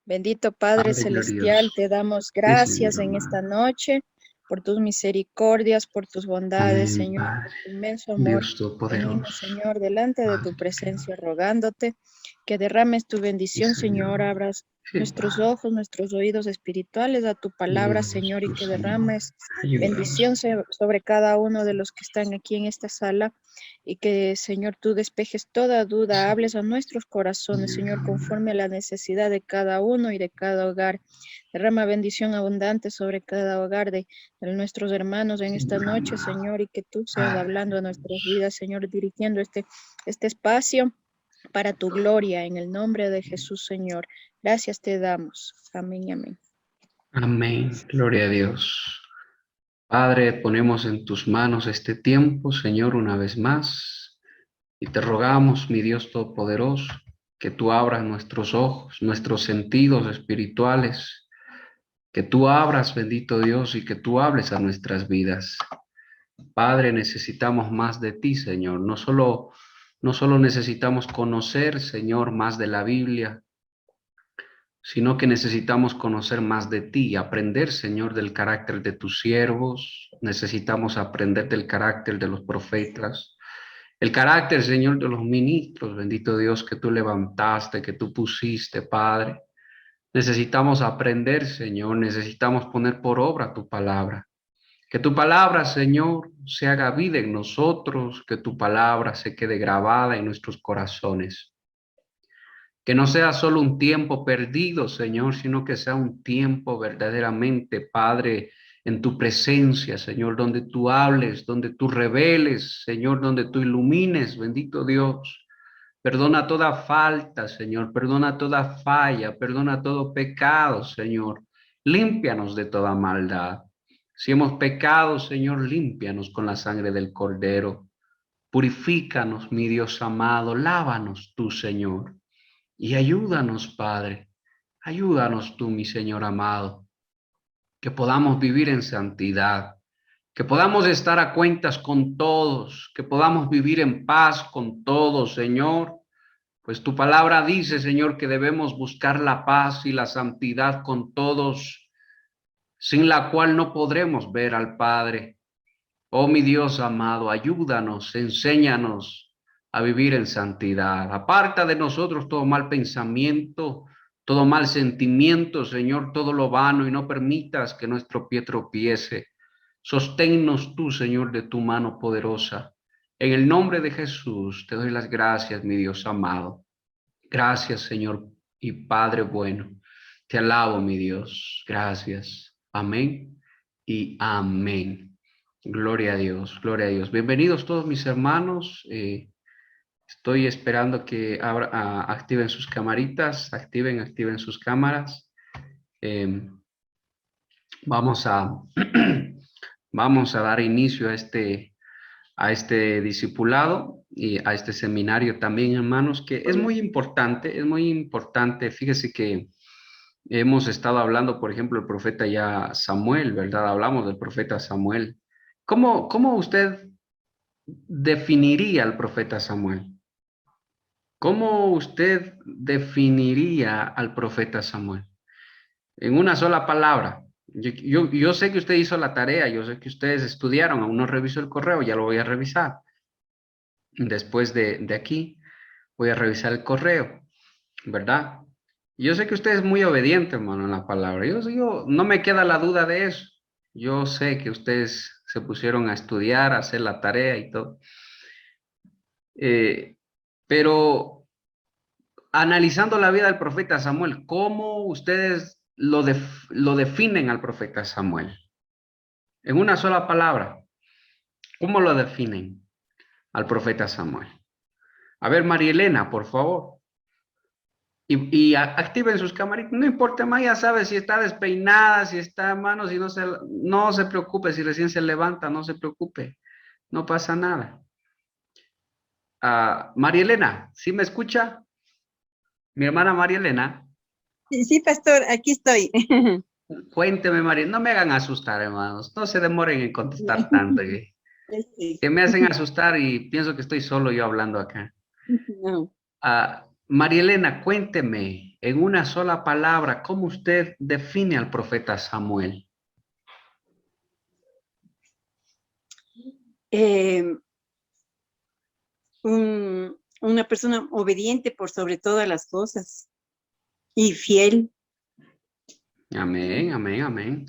Bendito Padre Padre Celestial, glorioso. te damos Sí, Señor gracias en esta amado. noche por tus misericordias, por tus bondades, Amén, Señor, Padre. por tu inmenso amor. Dios Venimos, Todopoderoso. Señor, delante de tu Padre presencia, eterno. rogándote que derrames tu Sí, bendición, Señor, Señor. abras Sí, nuestros Padre. ojos, nuestros oídos espirituales a tu palabra, Ayúdanos Señor, y tú, que Señor. derrames Ayúdanos. bendición sobre cada uno de los que están aquí en esta sala y que, Señor, tú despejes toda duda, hables a nuestros corazones, Señor Señor, amado. conforme a la necesidad de cada uno y de cada hogar. Derrama bendición abundante sobre cada hogar de nuestros hermanos en esta Señor noche, amado. Señor, y que tú seas Padre hablando a de nuestras Dios. vidas, Señor, dirigiendo este espacio para tu gloria, en el nombre de Jesús, Señor. Gracias te damos. Amén y amén. Amén. Gloria a Dios. Padre, ponemos en tus manos este tiempo, Señor, una vez más, y te rogamos, mi Dios Todopoderoso, que tú abras nuestros ojos, nuestros sentidos espirituales, que tú abras, bendito Dios, y que tú hables a nuestras vidas. Padre, necesitamos más de ti, Señor. No solo necesitamos conocer, Señor, más de la Biblia, sino que necesitamos conocer más de ti, aprender, Señor, del carácter de tus siervos, necesitamos aprender del carácter de los profetas, el carácter, Señor, de los ministros, bendito Dios, que tú levantaste, que tú pusiste, Padre. Necesitamos aprender, Señor, necesitamos poner por obra tu palabra. Que tu palabra, Señor, se haga vida en nosotros, que tu palabra se quede grabada en nuestros corazones. Que no sea solo un tiempo perdido, Señor, sino que sea un tiempo verdaderamente, Padre, en tu presencia, Señor, donde tú hables, donde tú reveles, Señor, donde tú ilumines, bendito Dios. Perdona toda falta, Señor, perdona toda falla, perdona todo pecado, Señor. Límpianos de toda maldad. Si hemos pecado, Señor, límpianos con la sangre del Cordero. Purifícanos, mi Dios amado, lávanos tú, Señor. Y ayúdanos, Padre, ayúdanos tú, mi Señor amado, que podamos vivir en santidad, que podamos estar a cuentas con todos, que podamos vivir en paz con todos, Señor, pues tu palabra dice, Señor, que debemos buscar la paz y la santidad con todos, sin la cual no podremos ver al Padre. Oh, mi Dios amado, ayúdanos, enséñanos a vivir en santidad. Aparta de nosotros todo mal pensamiento, todo mal sentimiento, Señor, todo lo vano, y no permitas que nuestro pie tropiece. Sosténnos tú, Señor, de tu mano poderosa. En el nombre de Jesús te doy las gracias, mi Dios amado. Gracias, Señor y Padre bueno. Te alabo, mi Dios. Gracias. Amén y amén. Gloria a Dios, gloria a Dios. Bienvenidos todos mis hermanos. Estoy esperando que activen sus camaritas, activen sus cámaras. Eh, vamos a, vamos a dar inicio a este discipulado y a este seminario también, hermanos, que es muy importante, es muy importante. Fíjese que hemos estado hablando, por ejemplo, el profeta ya Samuel, ¿verdad? Hablamos del profeta Samuel. ¿Cómo usted definiría al profeta Samuel? ¿Cómo usted definiría al profeta Samuel? En una sola palabra. Yo sé que usted hizo la tarea, yo sé que ustedes estudiaron, aún no reviso el correo, ya lo voy a revisar. Después de aquí, voy a revisar el correo, ¿verdad? Yo sé que usted es muy obediente, hermano, en la palabra. Yo no me queda la duda de eso. Yo sé que ustedes se pusieron a estudiar, a hacer la tarea y todo. Eh, pero analizando la vida del profeta Samuel, ¿cómo ustedes lo definen al profeta Samuel? En una sola palabra, ¿cómo lo definen al profeta Samuel? A ver, María Elena, por favor. Activen sus camaritas, no importa más, ya sabe si está despeinada, si está en manos, si no se preocupe, si recién se levanta, no se preocupe, no pasa nada. María Elena, ¿sí me escucha? Mi hermana María Elena, Sí, sí, pastor, aquí estoy. cuénteme, María, no me hagan asustar, hermanos, no se demoren en contestar tanto, Sí. que me hacen asustar y pienso que estoy solo yo hablando acá. No. María Elena, cuénteme, en una sola palabra, ¿cómo usted define al profeta Samuel? Una persona obediente por sobre todas las cosas y fiel. Amén, amén, amén.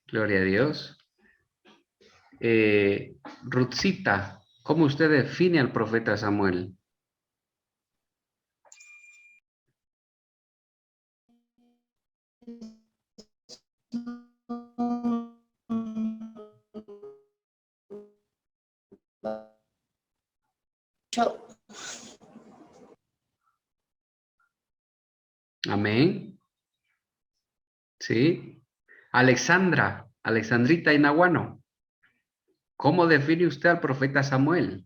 Gloria a Dios. Ruthcita, ¿cómo usted define al profeta Samuel? Amén. Sí. Alexandra, Alexandrita Inaguano, ¿cómo define usted al profeta Samuel?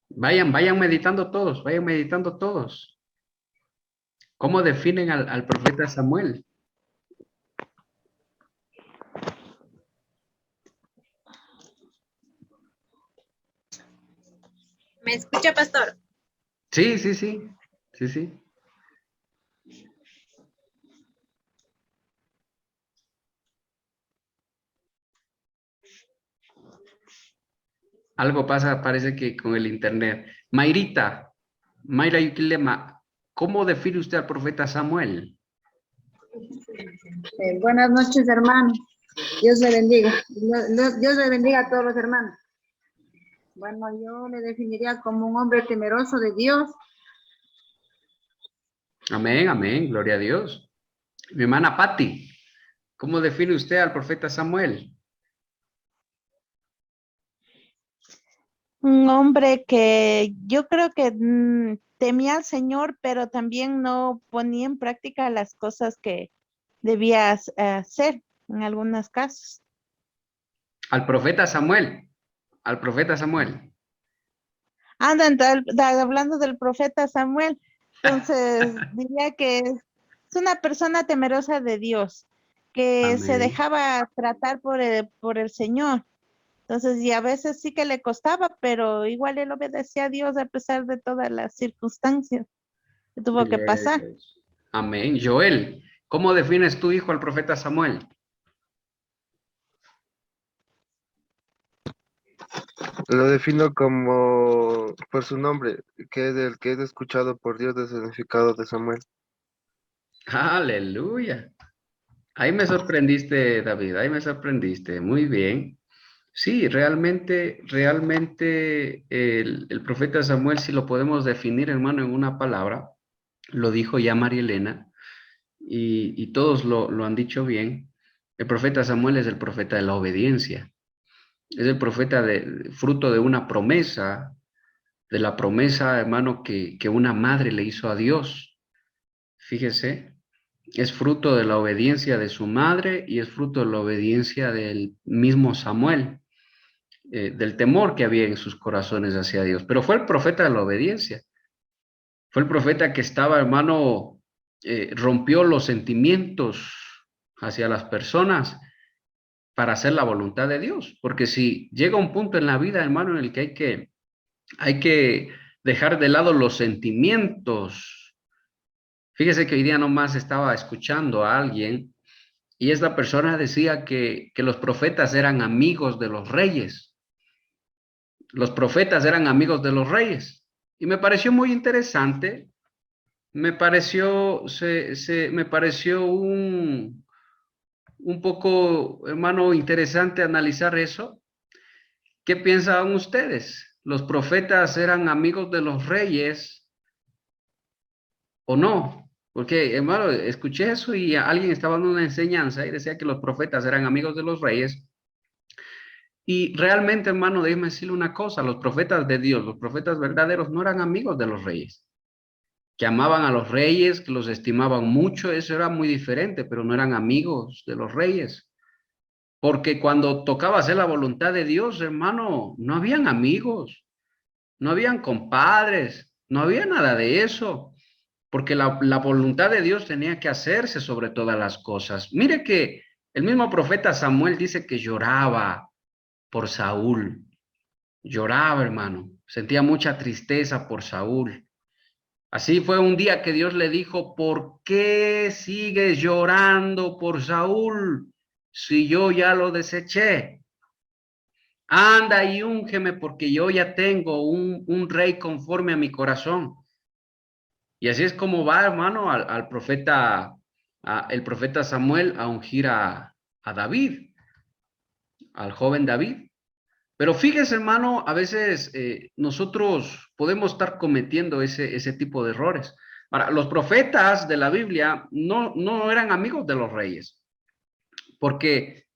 Vayan meditando todos, vayan meditando todos. ¿Cómo definen al profeta Samuel? ¿Me escucha, pastor? Sí, sí, sí, sí, sí. Algo pasa, parece que con el internet. Mayrita, Mayra Yuquilema, ¿cómo define usted al profeta Samuel? Buenas noches, hermano. Dios le bendiga. Dios le bendiga a todos los hermanos. Bueno, yo le definiría como un hombre temeroso de Dios. Amén, amén, gloria a Dios. Mi hermana Patti, ¿cómo define usted al profeta Samuel? Un hombre que yo creo que temía al Señor, pero también no ponía en práctica las cosas que debía hacer en algunos casos. Al profeta Samuel, al profeta Samuel. Hablando del profeta Samuel, entonces diría que es una persona temerosa de Dios, que se Amén. dejaba tratar por el Señor. Entonces, y a veces sí que le costaba, pero igual él obedecía a Dios a pesar de todas las circunstancias que tuvo que Gloria a pasar. Dios. Amén. Joel, ¿cómo defines tu hijo al profeta Samuel? Lo defino como por su nombre, que es el que es escuchado por Dios desde el significado de Samuel. Aleluya. Ahí me sorprendiste, David, ahí me sorprendiste. Muy bien. Sí, realmente el profeta Samuel, si lo podemos definir, hermano, en una palabra, lo dijo ya María Elena, y todos lo han dicho bien. El profeta Samuel es el profeta de la obediencia. Es el profeta fruto de una promesa, de la promesa, hermano, que una madre le hizo a Dios. Fíjese, es fruto de la obediencia de su madre y es fruto de la obediencia del mismo Samuel, del temor que había en sus corazones hacia Dios. Pero fue el profeta de la obediencia. Fue el profeta que estaba, hermano, rompió los sentimientos hacia las personas para hacer la voluntad de Dios. Porque si llega un punto en la vida, hermano, en el que hay que dejar de lado los sentimientos. Fíjese que hoy día nomás estaba escuchando a alguien y esta persona decía que los profetas eran amigos de los reyes. Los profetas eran amigos de los reyes. Y me pareció muy interesante. Me pareció, me pareció un poco, hermano, interesante analizar eso. ¿Qué piensan ustedes? ¿Los profetas eran amigos de los reyes o no? Porque, hermano, escuché eso y alguien estaba dando una enseñanza y decía que los profetas eran amigos de los reyes. Y realmente, hermano, déjeme decirle una cosa, los profetas de Dios, los profetas verdaderos no eran amigos de los reyes. Que amaban a los reyes, que los estimaban mucho, eso era muy diferente, pero no eran amigos de los reyes. Porque cuando tocaba hacer la voluntad de Dios, hermano, no habían amigos, no habían compadres, no había nada de eso. Porque la voluntad de Dios tenía que hacerse sobre todas las cosas. Mire que el mismo profeta Samuel dice que lloraba por Saúl. Lloraba, hermano. Sentía mucha tristeza por Saúl. Así fue un día que Dios le dijo, ¿por qué sigues llorando por Saúl si yo ya lo deseché? Anda y úngeme porque yo ya tengo un rey conforme a mi corazón. Y así es como va, hermano, al profeta, el profeta Samuel a ungir a David, al joven David. Pero fíjese, hermano, a veces nosotros podemos estar cometiendo ese tipo de errores. Ahora, los profetas de la Biblia no eran amigos de los reyes, porque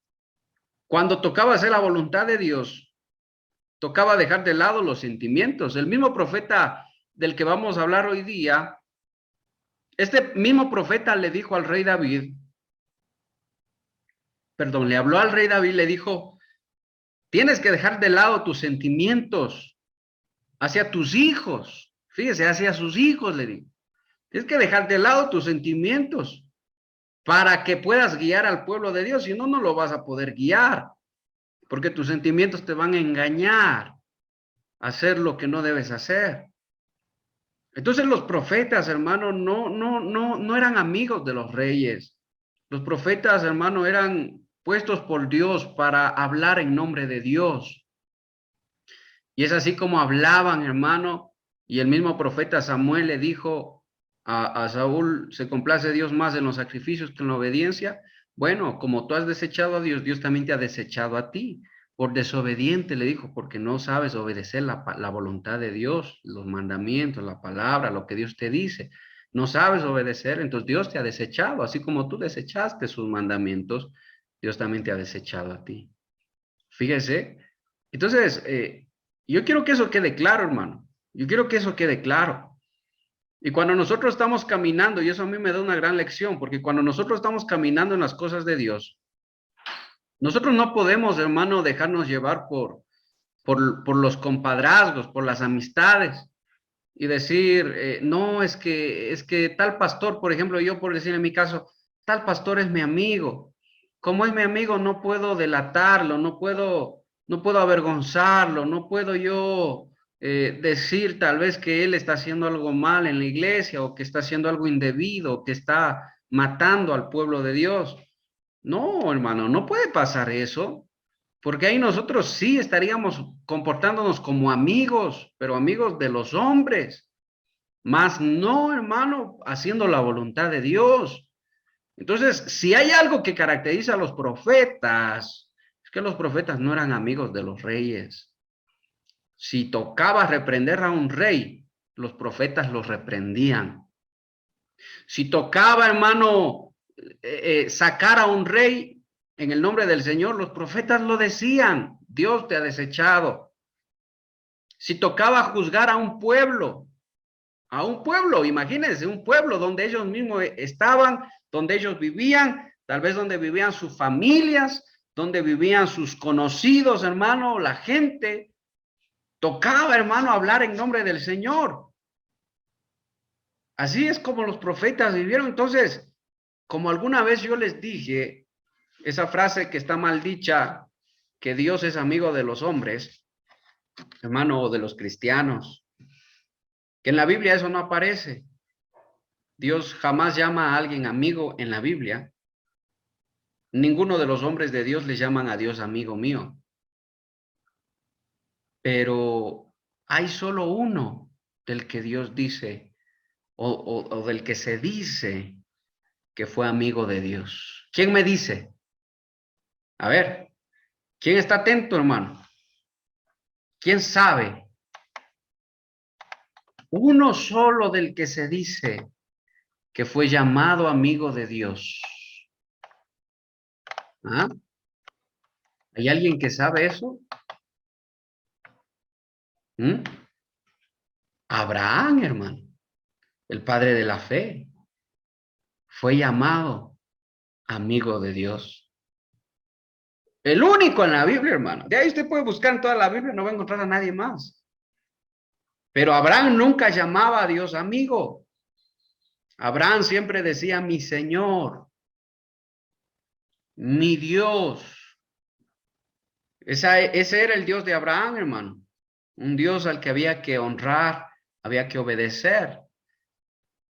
cuando tocaba hacer la voluntad de Dios, tocaba dejar de lado los sentimientos. El mismo profeta del que vamos a hablar hoy día, este mismo profeta le dijo al rey David, le habló al rey David, le dijo, tienes que dejar de lado tus sentimientos hacia tus hijos. Fíjese, hacia sus hijos le digo. Tienes que dejar de lado tus sentimientos para que puedas guiar al pueblo de Dios. Si no, no lo vas a poder guiar, porque tus sentimientos te van a engañar a hacer lo que no debes hacer. Entonces los profetas, hermano, no eran amigos de los reyes. Los profetas, hermano, eran puestos por Dios para hablar en nombre de Dios. Y es así como hablaban, hermano, y el mismo profeta Samuel le dijo a Saúl, ¿se complace Dios más en los sacrificios que en la obediencia? Bueno, como tú has desechado a Dios, Dios también te ha desechado a ti. Por desobediente le dijo, porque no sabes obedecer la voluntad de Dios, los mandamientos, la palabra, lo que Dios te dice. No sabes obedecer, entonces Dios te ha desechado. Así como tú desechaste sus mandamientos, Dios también te ha desechado a ti. Fíjese. Entonces, yo quiero que eso quede claro, hermano. Yo quiero que eso quede claro. Y cuando nosotros estamos caminando, y eso a mí me da una gran lección, porque cuando nosotros estamos caminando en las cosas de Dios, nosotros no podemos, hermano, dejarnos llevar por los compadrazgos, por las amistades, y decir, no, es que tal pastor, por ejemplo, yo por decir en mi caso, tal pastor es mi amigo. Como es mi amigo, no puedo delatarlo, no puedo avergonzarlo, no puedo yo decir tal vez que él está haciendo algo mal en la iglesia, o que está haciendo algo indebido, o que está matando al pueblo de Dios. No, hermano, no puede pasar eso, porque ahí nosotros sí estaríamos comportándonos como amigos, pero amigos de los hombres, más no, hermano, haciendo la voluntad de Dios. Entonces, si hay algo que caracteriza a los profetas, es que los profetas no eran amigos de los reyes. Si tocaba reprender a un rey, los profetas los reprendían. Si tocaba, hermano, sacar a un rey en el nombre del Señor, los profetas lo decían, Dios te ha desechado. Si tocaba juzgar a un pueblo, imagínense, un pueblo donde ellos mismos estaban, donde ellos vivían, tal vez donde vivían sus familias, donde vivían sus conocidos, hermano, la gente, tocaba, hermano, hablar en nombre del Señor. Así es como los profetas vivieron. Entonces, como alguna vez yo les dije, esa frase que está mal dicha, que Dios es amigo de los hombres, hermano, o de los cristianos, que en la Biblia eso no aparece. Dios jamás llama a alguien amigo en la Biblia. Ninguno de los hombres de Dios le llaman a Dios amigo mío. Pero hay solo uno del que Dios dice, o del que se dice que fue amigo de Dios. ¿Quién me dice? A ver, ¿quién está atento, hermano? ¿Quién sabe? Uno solo del que se dice que fue llamado amigo de Dios. ¿Ah? ¿Hay alguien que sabe eso? ¿Mm? Abraham, hermano, el padre de la fe, fue llamado amigo de Dios. El único en la Biblia, hermano. De ahí usted puede buscar en toda la Biblia, no va a encontrar a nadie más. Pero Abraham nunca llamaba a Dios amigo. Abraham siempre decía, mi Señor, mi Dios. Ese era el Dios de Abraham, hermano. Un Dios al que había que honrar, había que obedecer.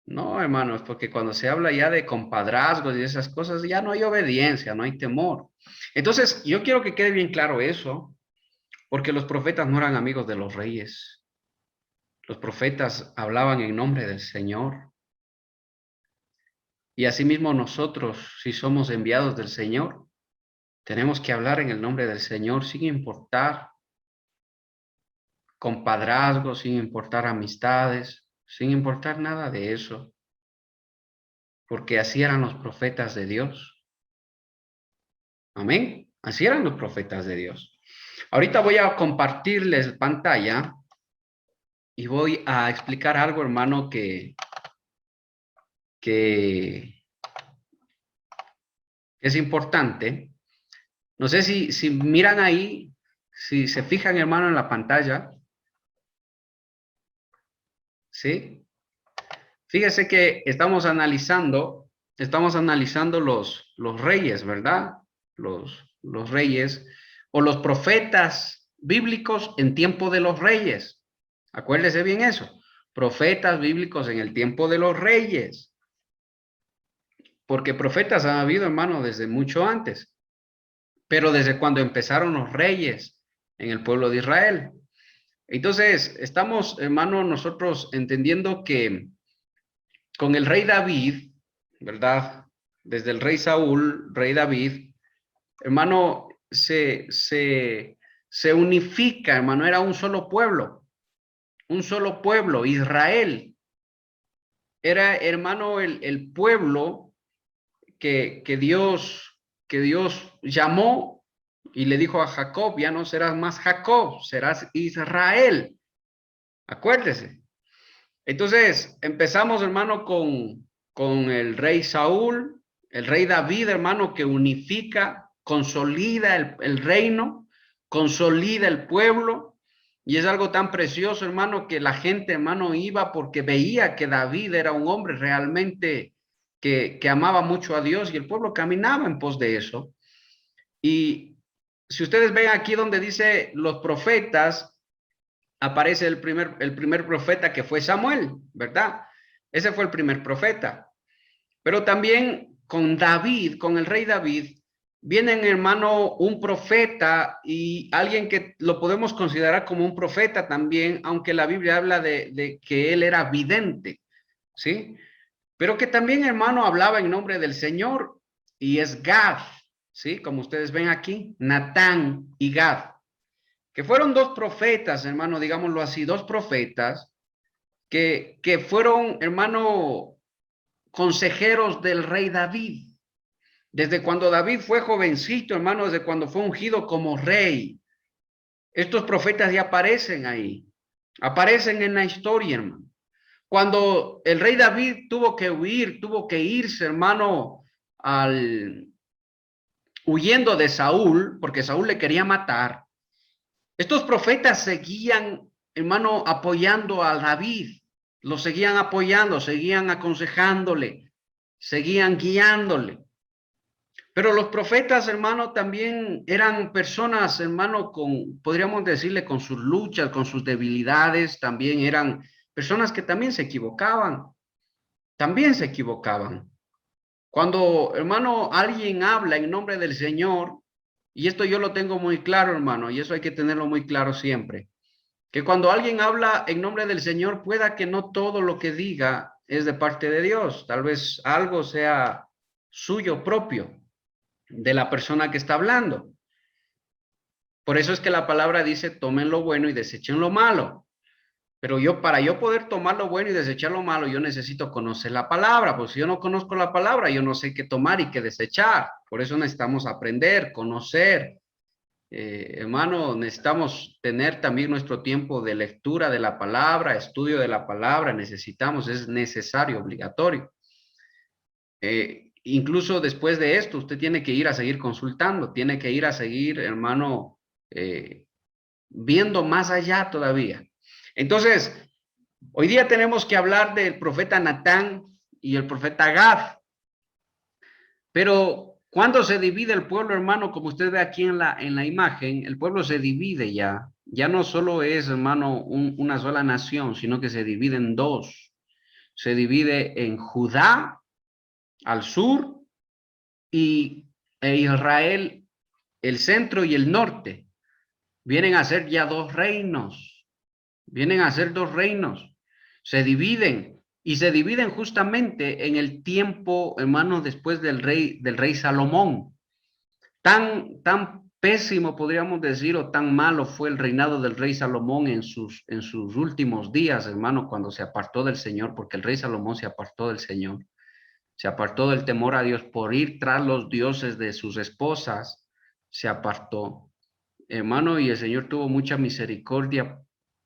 No, hermanos, porque cuando se habla ya de compadrazgos y esas cosas, ya no hay obediencia, no hay temor. Entonces, yo quiero que quede bien claro eso, porque los profetas no eran amigos de los reyes. Los profetas hablaban en nombre del Señor. Y asimismo nosotros, si somos enviados del Señor, tenemos que hablar en el nombre del Señor sin importar compadrazgos, sin importar amistades, sin importar nada de eso. Porque así eran los profetas de Dios. Amén. Así eran los profetas de Dios. Ahorita voy a compartirles pantalla y voy a explicar algo, hermano, que es importante. No sé si miran ahí, si se fijan, hermano, en la pantalla. ¿Sí? Fíjese que estamos analizando los reyes, ¿verdad? Los reyes o los profetas bíblicos en tiempo de los reyes. Acuérdese bien eso. Profetas bíblicos en el tiempo de los reyes. Porque profetas han habido, hermano, desde mucho antes. Pero desde cuando empezaron los reyes en el pueblo de Israel. Entonces, estamos, hermano, nosotros entendiendo que con el rey David, ¿verdad? Desde el rey Saúl, rey David, hermano, se unifica, hermano, era un solo pueblo, Israel. Era, hermano, el pueblo que Dios llamó y le dijo a Jacob, ya no serás más Jacob, serás Israel. Acuérdese. Entonces, empezamos, hermano, con el rey Saúl, el rey David, hermano, que unifica, consolida el reino, consolida el pueblo, y es algo tan precioso, hermano, que la gente, hermano, iba porque veía que David era un hombre realmente que amaba mucho a Dios, y el pueblo caminaba en pos de eso. Y si ustedes ven aquí donde dice los profetas, aparece el primer profeta que fue Samuel, ¿verdad? Ese fue el primer profeta. Pero también con David, con el rey David, vienen, hermano, un profeta y alguien que lo podemos considerar como un profeta también, aunque la Biblia habla de que él era vidente, ¿sí? Pero que también, hermano, hablaba en nombre del Señor, y es Gad, ¿sí? Como ustedes ven aquí, Natán y Gad, que fueron dos profetas, hermano, digámoslo así, dos profetas que fueron, hermano, consejeros del rey David. Desde cuando David fue jovencito, hermano, desde cuando fue ungido como rey. Estos profetas ya aparecen ahí, aparecen en la historia, hermano. Cuando el rey David tuvo que huir, tuvo que irse, hermano, huyendo de Saúl, porque Saúl le quería matar. Estos profetas seguían, hermano, apoyando a David, lo seguían apoyando, seguían aconsejándole, seguían guiándole. Pero los profetas, hermano, también eran personas, hermano, podríamos decirle, con sus luchas, con sus debilidades, también eran personas que también se equivocaban, Cuando, hermano, alguien habla en nombre del Señor, y esto yo lo tengo muy claro, hermano, y eso hay que tenerlo muy claro siempre, que cuando alguien habla en nombre del Señor, pueda que no todo lo que diga es de parte de Dios, tal vez algo sea suyo propio, de la persona que está hablando. Por eso es que la palabra dice, tomen lo bueno y desechen lo malo. Pero para yo poder tomar lo bueno y desechar lo malo, yo necesito conocer la palabra. Pues si yo no conozco la palabra, yo no sé qué tomar y qué desechar. Por eso necesitamos aprender, conocer. Hermano, necesitamos tener también nuestro tiempo de lectura de la palabra, estudio de la palabra. Es necesario, obligatorio. Incluso después de esto, usted tiene que ir a seguir consultando, tiene que ir a seguir, hermano, viendo más allá todavía. Entonces, hoy día tenemos que hablar del profeta Natán y el profeta Gad. Pero cuando se divide el pueblo, hermano, como usted ve aquí en la imagen, el pueblo se divide ya. Ya no solo es, hermano, una sola nación, sino que se divide en dos. Se divide en Judá al sur e Israel, el centro y el norte. Vienen a ser ya dos reinos. Vienen a ser dos reinos. Se dividen y se dividen justamente en el tiempo, hermano, después del rey Salomón. Tan pésimo, podríamos decir, o tan malo fue el reinado del rey Salomón en sus últimos días, hermano, cuando se apartó del Señor, porque el rey Salomón se apartó del Señor, se apartó del temor a Dios por ir tras los dioses de sus esposas, se apartó, hermano, y el Señor tuvo mucha misericordia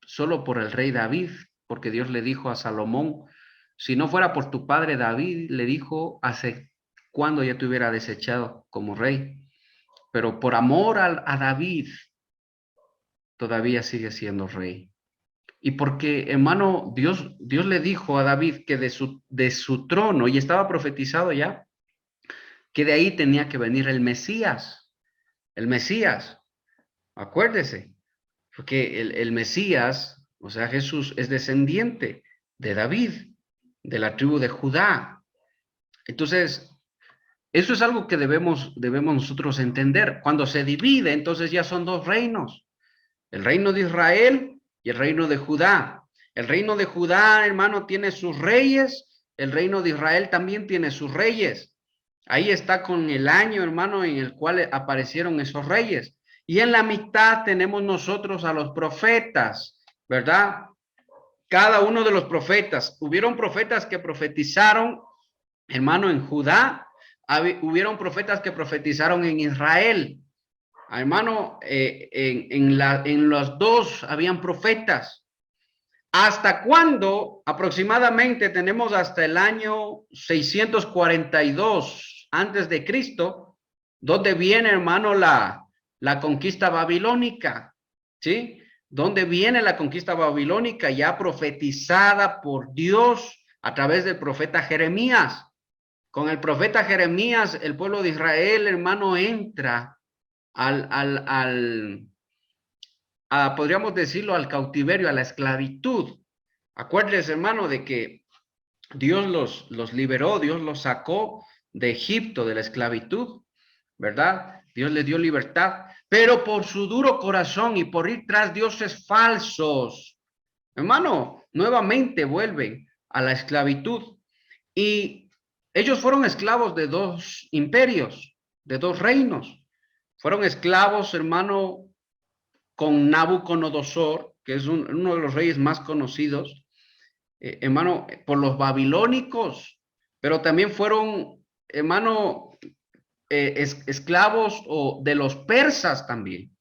solo por el rey David, porque Dios le dijo a Salomón, si no fuera por tu padre David, le dijo, hace cuándo ya te hubiera desechado como rey. Pero por amor a David, todavía sigue siendo rey. Y porque, hermano, Dios le dijo a David que de su trono, y estaba profetizado ya, que de ahí tenía que venir el Mesías. El Mesías, acuérdese, porque el Mesías, o sea, Jesús es descendiente de David, de la tribu de Judá. Entonces, eso es algo que debemos nosotros entender. Cuando se divide, entonces ya son dos reinos. El reino de Israel y el reino de Judá. El reino de Judá, hermano, tiene sus reyes. El reino de Israel también tiene sus reyes. Ahí está con el año, hermano, en el cual aparecieron esos reyes. Y en la mitad tenemos nosotros a los profetas, ¿verdad? Cada uno de los profetas. Hubieron profetas que profetizaron, hermano, en Judá. Hubieron profetas que profetizaron en Israel. Hermano, en los dos habían profetas. ¿Hasta cuándo? Aproximadamente tenemos hasta el año 642 antes de Cristo, donde viene, hermano, la conquista babilónica, ¿sí? Donde viene la conquista babilónica ya profetizada por Dios a través del profeta Jeremías. Con el profeta Jeremías, el pueblo de Israel, hermano, entra podríamos decirlo, al cautiverio, a la esclavitud. Acuérdense, hermano, de que Dios los liberó, Dios los sacó de Egipto, de la esclavitud, ¿verdad? Dios les dio libertad, pero por su duro corazón y por ir tras dioses falsos, hermano, nuevamente vuelven a la esclavitud. Y ellos fueron esclavos de dos imperios, de dos reinos. Fueron esclavos, hermano, con Nabucodonosor, que es uno de los reyes más conocidos, hermano, por los babilónicos, pero también fueron, hermano, esclavos de los persas también.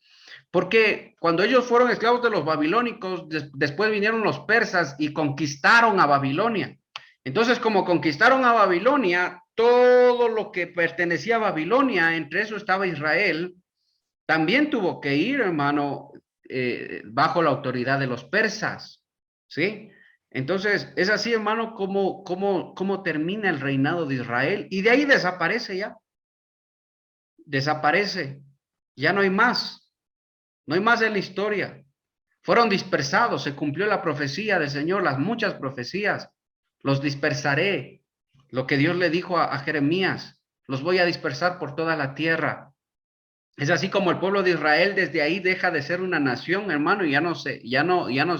Porque cuando ellos fueron esclavos de los babilónicos, después vinieron los persas y conquistaron a Babilonia. Entonces, como conquistaron a Babilonia, todo lo que pertenecía a Babilonia, entre eso estaba Israel, también tuvo que ir, hermano, bajo la autoridad de los persas, ¿sí? Entonces, es así, hermano, como termina el reinado de Israel, y de ahí desaparece ya. Desaparece. Ya no hay más. No hay más en la historia. Fueron dispersados, se cumplió la profecía del Señor, las muchas profecías. Los dispersaré. Lo que Dios le dijo a Jeremías, los voy a dispersar por toda la tierra. Es así como el pueblo de Israel desde ahí deja de ser una nación, hermano, y ya no se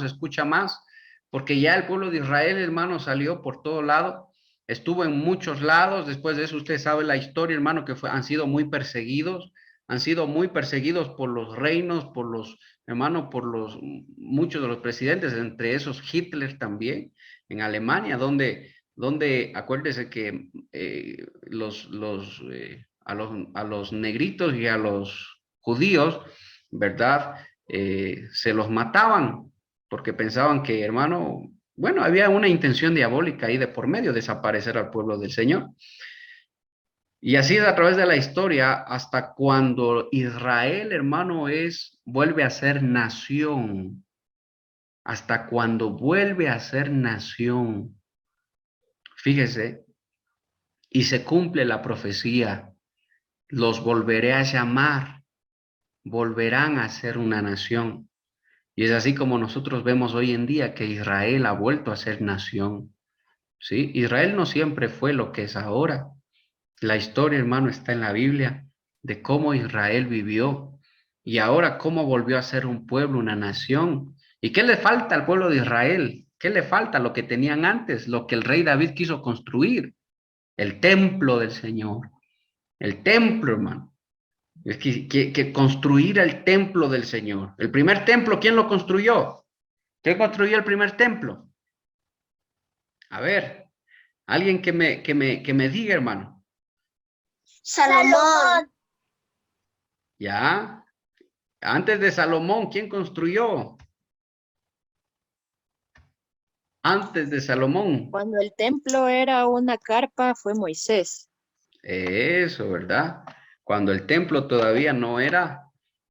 escucha más, porque ya el pueblo de Israel, hermano, salió por todo lado, estuvo en muchos lados. Después de eso usted sabe la historia, hermano, que han sido muy perseguidos por los reinos, por muchos de los presidentes, entre esos Hitler también, en Alemania, donde acuérdese que a los negritos y a los judíos, ¿verdad? Se los mataban porque pensaban que, hermano, bueno, había una intención diabólica ahí de por medio, desaparecer al pueblo del Señor. Y así es a través de la historia hasta cuando Israel, hermano, vuelve a ser nación. Hasta cuando vuelve a ser nación. Fíjese, y se cumple la profecía los volveré a llamar, volverán a ser una nación. Y es así como nosotros vemos hoy en día que Israel ha vuelto a ser nación. ¿Sí? Israel no siempre fue lo que es ahora. La historia, hermano, está en la Biblia de cómo Israel vivió y ahora cómo volvió a ser un pueblo, una nación. ¿Y qué le falta al pueblo de Israel? ¿Qué le falta? Lo que tenían antes, lo que el rey David quiso construir, el templo del Señor. El templo, hermano. Es que construir el templo del Señor. El primer templo, ¿quién lo construyó? ¿Quién construyó el primer templo? A ver, alguien que me diga, hermano. Salomón. Ya. Antes de Salomón, ¿quién construyó? Antes de Salomón. Cuando el templo era una carpa, fue Moisés. Eso, ¿verdad? Cuando el templo todavía no era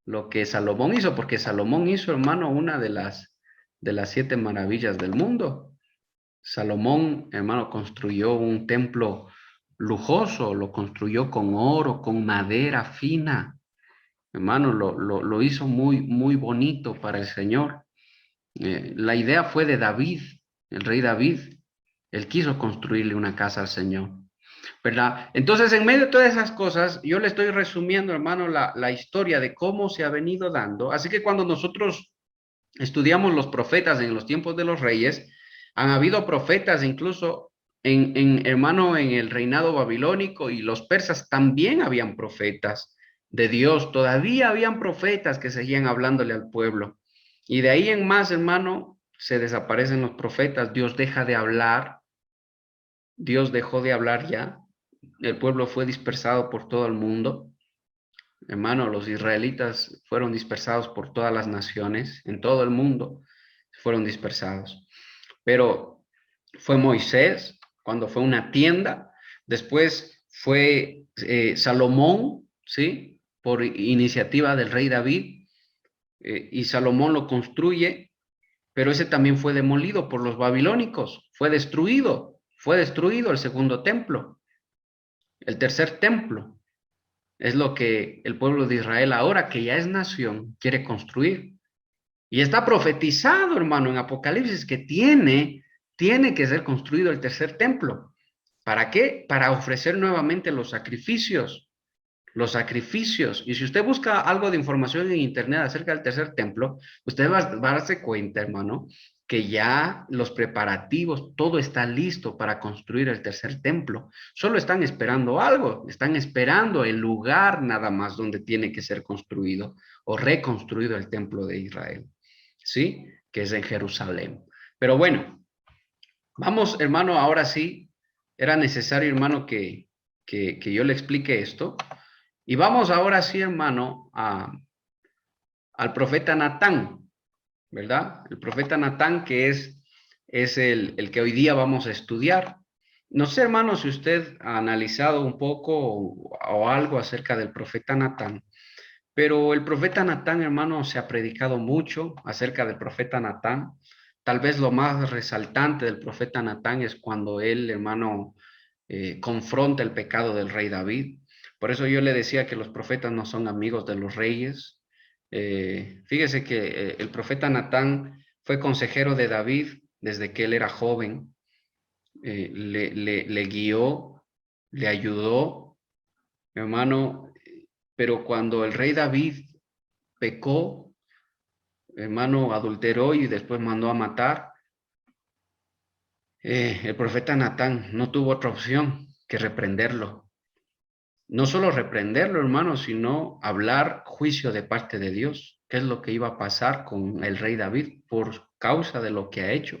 lo que Salomón hizo, porque Salomón hizo, hermano, una de las 7 maravillas del mundo. Salomón, hermano, construyó un templo lujoso, lo construyó con oro, con madera fina. Hermano, lo hizo muy, muy bonito para el Señor. La idea fue de David, el rey David. Él quiso construirle una casa al Señor, ¿verdad? Entonces, en medio de todas esas cosas, yo le estoy resumiendo, hermano, la historia de cómo se ha venido dando. Así que cuando nosotros estudiamos los profetas en los tiempos de los reyes, han habido profetas incluso hermano, en el reinado babilónico, y los persas también habían profetas de Dios, todavía habían profetas que seguían hablándole al pueblo. Y de ahí en más, hermano, se desaparecen los profetas, Dios deja de hablar, Dios dejó de hablar ya, el pueblo fue dispersado por todo el mundo. Hermano, los israelitas fueron dispersados por todas las naciones, en todo el mundo fueron dispersados. Pero fue Moisés, cuando fue una tienda, después fue Salomón, ¿sí? Por iniciativa del rey David, y Salomón lo construye, pero ese también fue demolido por los babilónicos, fue destruido el segundo templo. El tercer templo es lo que el pueblo de Israel, ahora que ya es nación, quiere construir. Y está profetizado, hermano, en Apocalipsis que tiene que ser construido el tercer templo. ¿Para qué? Para ofrecer nuevamente los sacrificios. Los sacrificios. Y si usted busca algo de información en internet acerca del tercer templo, usted va a darse cuenta, hermano, que ya los preparativos, todo está listo para construir el tercer templo. Solo están esperando algo, están esperando el lugar nada más donde tiene que ser construido o reconstruido el templo de Israel, ¿sí? Que es en Jerusalén. Pero bueno, vamos, hermano, ahora sí, era necesario, hermano, que yo le explique esto. Y vamos ahora sí, hermano, al profeta Natán, ¿verdad? El profeta Natán, que es el que hoy día vamos a estudiar. No sé, hermano, si usted ha analizado un poco o algo acerca del profeta Natán, pero el profeta Natán, hermano, se ha predicado mucho acerca del profeta Natán. Tal vez lo más resaltante del profeta Natán es cuando él, hermano, confronta el pecado del rey David. Por eso yo le decía que los profetas no son amigos de los reyes. Fíjese que el profeta Natán fue consejero de David desde que él era joven. Le guió, le ayudó, hermano, pero cuando el rey David pecó, hermano, adulteró y después mandó a matar, el profeta Natán no tuvo otra opción que reprenderlo. No solo reprenderlo, hermano, sino hablar juicio de parte de Dios. ¿Qué es lo que iba a pasar con el rey David por causa de lo que ha hecho?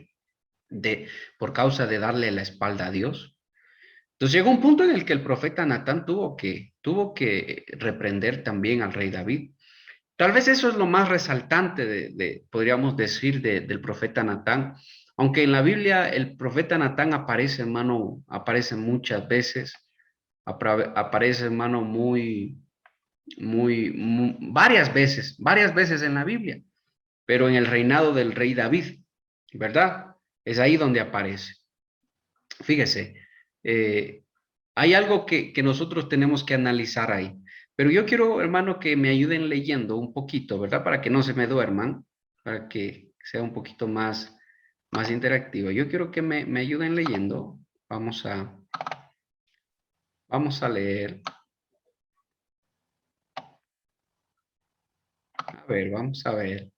Por causa de darle la espalda a Dios. Entonces llegó un punto en el que el profeta Natán tuvo que reprender también al rey David. Tal vez eso es lo más resaltante podríamos decir, del profeta Natán. Aunque en la Biblia el profeta Natán aparece, hermano, aparece muchas veces. Aparece, hermano, varias veces en la Biblia, pero en el reinado del rey David, ¿verdad? Es ahí donde aparece. Fíjese, hay algo que nosotros tenemos que analizar ahí. Pero yo quiero, hermano, que me ayuden leyendo un poquito, ¿verdad? Para que no se me duerman, para que sea un poquito más interactivo. Yo quiero que me ayuden leyendo. Vamos a leer. A ver, vamos a ver.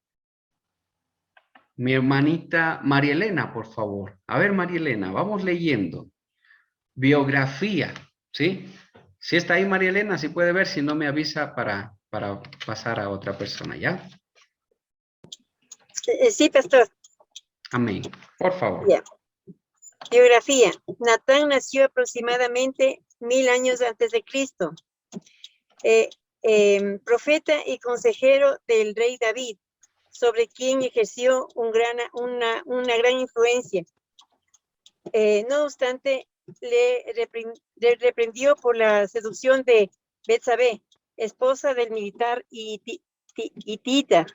Mi hermanita María Elena, por favor. A ver, María Elena, vamos leyendo. Biografía, ¿sí? Si está ahí María Elena, si puede ver, si no me avisa para pasar a otra persona, ¿ya? Sí, pastor. Amén. Por favor. Ya. Biografía. Natán nació aproximadamente 1000 años antes de Cristo. Profeta y consejero del rey David, sobre quien ejerció una gran influencia. No obstante, le reprendió por la seducción de Betsabé, esposa del militar hitita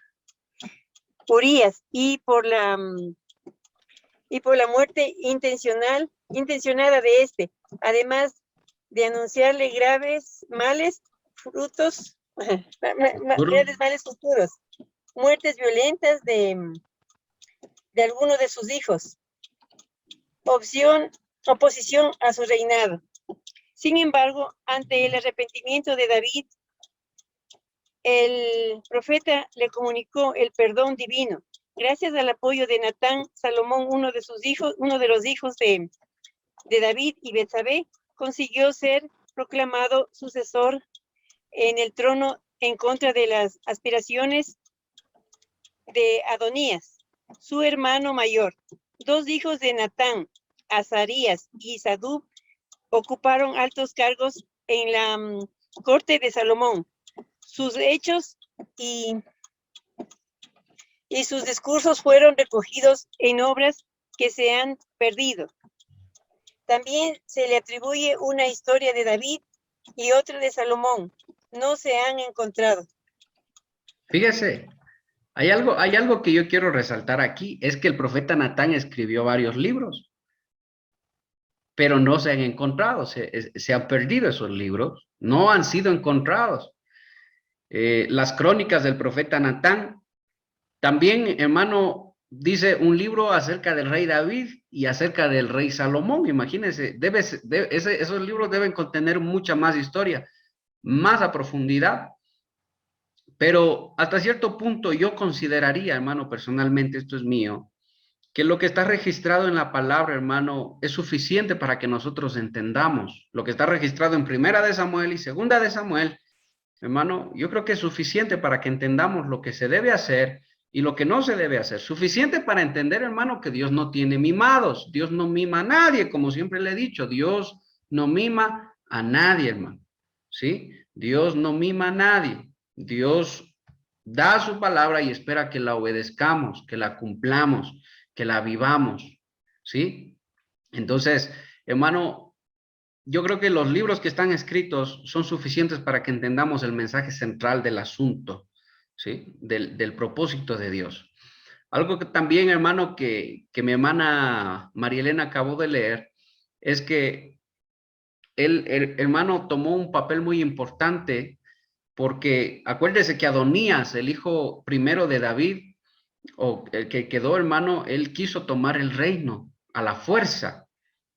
Urías, y por la muerte intencionada de este, además de anunciarle graves males futuros, muertes violentas de alguno de sus hijos, oposición a su reinado. Sin embargo, ante el arrepentimiento de David, el profeta le comunicó el perdón divino. Gracias al apoyo de Natán, Salomón, uno de los hijos de David y Betsabé, consiguió ser proclamado sucesor en el trono en contra de las aspiraciones de Adonías, su hermano mayor. 2 hijos de Natán, Azarías y Sadub, ocuparon altos cargos en la corte de Salomón. Sus hechos y sus discursos fueron recogidos en obras que se han perdido. También se le atribuye una historia de David y otra de Salomón. No se han encontrado. Fíjese, hay algo que yo quiero resaltar aquí, es que el profeta Natán escribió varios libros, pero no se han encontrado, se han perdido esos libros, no han sido encontrados. Las crónicas del profeta Natán, también, hermano, dice un libro acerca del rey David y acerca del rey Salomón. Imagínense, esos libros deben contener mucha más historia, más a profundidad. Pero hasta cierto punto yo consideraría, hermano, personalmente, esto es mío, que lo que está registrado en la palabra, hermano, es suficiente para que nosotros entendamos. Lo que está registrado en 1 de Samuel y 2 de Samuel, hermano, yo creo que es suficiente para que entendamos lo que se debe hacer y lo que no se debe hacer. Suficiente para entender, hermano, que Dios no tiene mimados. Dios no mima a nadie, como siempre le he dicho. Dios no mima a nadie, hermano. ¿Sí? Dios no mima a nadie. Dios da su palabra y espera que la obedezcamos, que la cumplamos, que la vivamos. ¿Sí? Entonces, hermano, yo creo que los libros que están escritos son suficientes para que entendamos el mensaje central del asunto, ¿sí? Del propósito de Dios. Algo que también, hermano, que mi hermana María Elena acabó de leer, es que el hermano tomó un papel muy importante, porque acuérdese que Adonías, el hijo primero de David, o el que quedó, hermano, él quiso tomar el reino a la fuerza.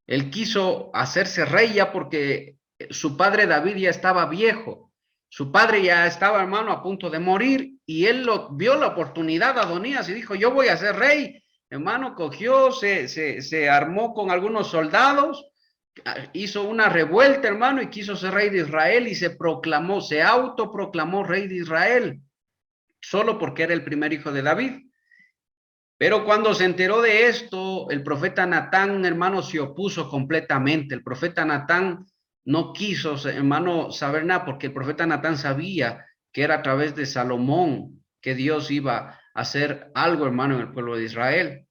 Él quiso hacerse rey ya porque su padre David ya estaba viejo. Su padre ya estaba, hermano, a punto de morir, y él vio la oportunidad, Adonías, y dijo, yo voy a ser rey. Hermano, cogió, se armó con algunos soldados, hizo una revuelta, hermano, y quiso ser rey de Israel, y se autoproclamó rey de Israel, solo porque era el primer hijo de David. Pero cuando se enteró de esto, el profeta Natán, hermano, se opuso completamente. El profeta Natán no quiso, hermano, saber nada, porque el profeta Natán sabía que era a través de Salomón que Dios iba a hacer algo, hermano, en el pueblo de Israel.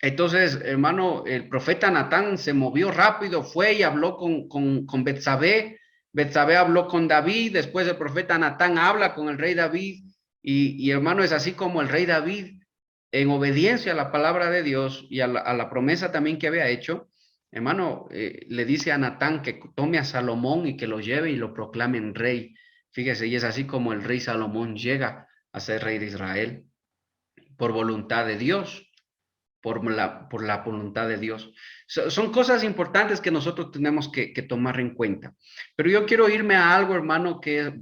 Entonces, hermano, el profeta Natán se movió rápido, fue y habló con Betsabé. Betsabé habló con David. Después el profeta Natán habla con el rey David. Y hermano, es así como el rey David, en obediencia a la palabra de Dios y a la promesa también que había hecho, hermano, le dice a Natán que tome a Salomón y que lo lleve y lo proclame en rey. Fíjese, y es así como el rey Salomón llega a ser rey de Israel, por voluntad de Dios, por la voluntad de Dios. Son cosas importantes que nosotros tenemos que tomar en cuenta. Pero yo quiero irme a algo, hermano, que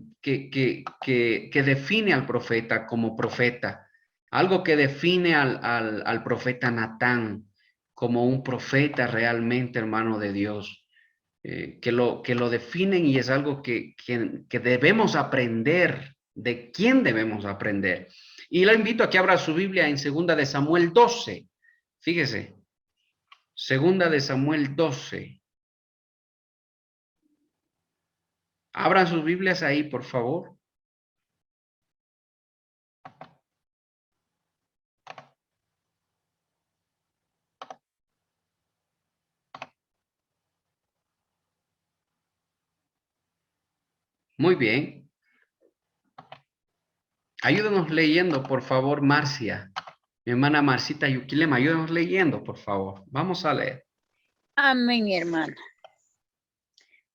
define al profeta como profeta, algo que define al profeta Natán como un profeta realmente, hermano de Dios. Que lo definen, y es algo que debemos aprender, de quién debemos aprender. Y la invito a que abra su Biblia en Segunda de Samuel 12. Fíjese, Segunda de Samuel 12. Abran sus Biblias ahí, por favor. Muy bien. Ayúdenos leyendo, por favor, Marcia. Mi hermana Marcita Yuquilema, ayúdenos leyendo, por favor. Vamos a leer. Amén, mi hermana.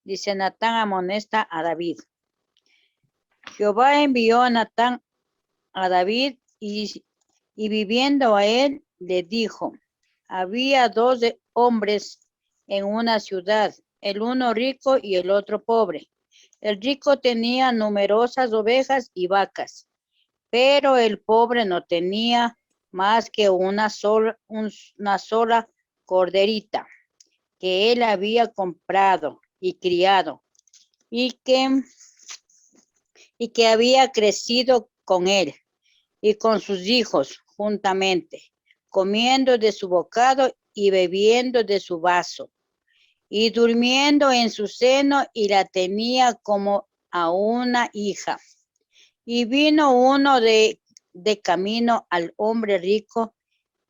Dice Natán amonesta a David. Jehová envió a Natán a David y viviendo a él le dijo, había dos hombres en una ciudad, el uno rico y el otro pobre. El rico tenía numerosas ovejas y vacas, pero el pobre no tenía más que una sola corderita que él había comprado y criado y que había crecido con él y con sus hijos juntamente, comiendo de su bocado y bebiendo de su vaso, y durmiendo en su seno, y la tenía como a una hija. Y vino uno de camino al hombre rico,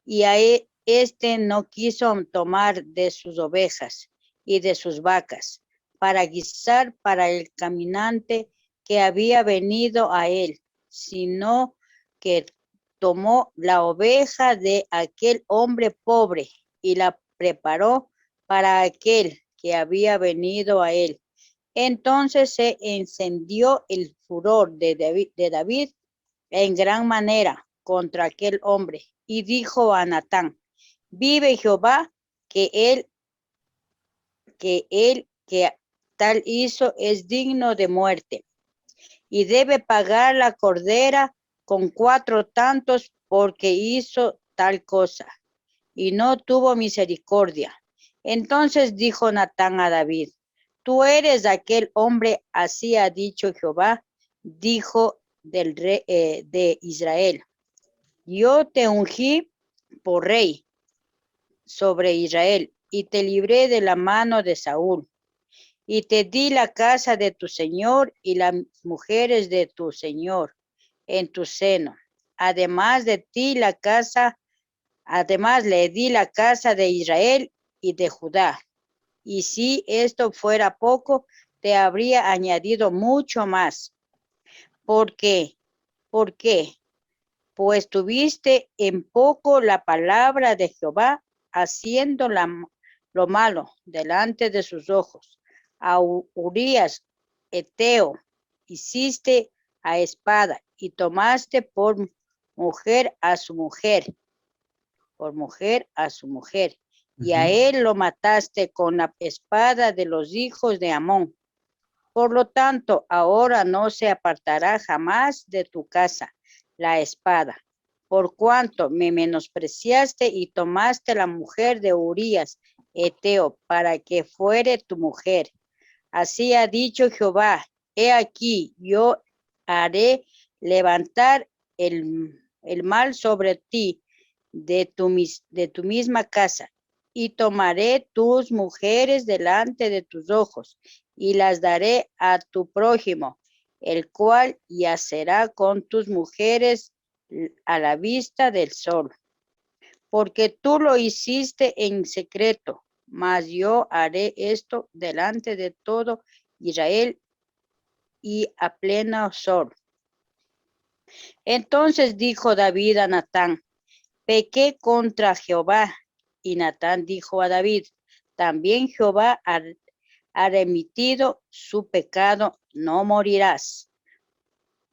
y a este no quiso tomar de sus ovejas y de sus vacas, para guisar para el caminante que había venido a él, sino que tomó la oveja de aquel hombre pobre y la preparó para aquel que había venido a él. Entonces se encendió el furor de David en gran manera contra aquel hombre, y dijo a Natán, vive Jehová, que tal hizo es digno de muerte, y debe pagar la cordera con 4 tantos, porque hizo tal cosa, y no tuvo misericordia. Entonces dijo Natán a David, tú eres aquel hombre, así ha dicho Jehová, dijo del rey de Israel. Yo te ungí por rey sobre Israel, y te libré de la mano de Saúl, y te di la casa de tu señor y las mujeres de tu señor en tu seno. Además le di la casa de Israel y de Judá. Y si esto fuera poco, te habría añadido mucho más. ¿Por qué? ¿Por qué? Pues tuviste en poco la palabra de Jehová, haciendo lo malo delante de sus ojos. A Urías, Eteo, hiciste a espada, y tomaste por mujer a su mujer, y a él lo mataste con la espada de los hijos de Amón. Por lo tanto, ahora no se apartará jamás de tu casa la espada, por cuanto me menospreciaste y tomaste la mujer de Urías, Eteo, para que fuere tu mujer. Así ha dicho Jehová, he aquí, yo haré levantar el mal sobre ti de tu misma casa, y tomaré tus mujeres delante de tus ojos, y las daré a tu prójimo, el cual yacerá con tus mujeres a la vista del sol. Porque tú lo hiciste en secreto, mas yo haré esto delante de todo Israel y a pleno sol. Entonces dijo David a Natán, pequé contra Jehová. Y Natán dijo a David, también Jehová ha remitido su pecado, no morirás.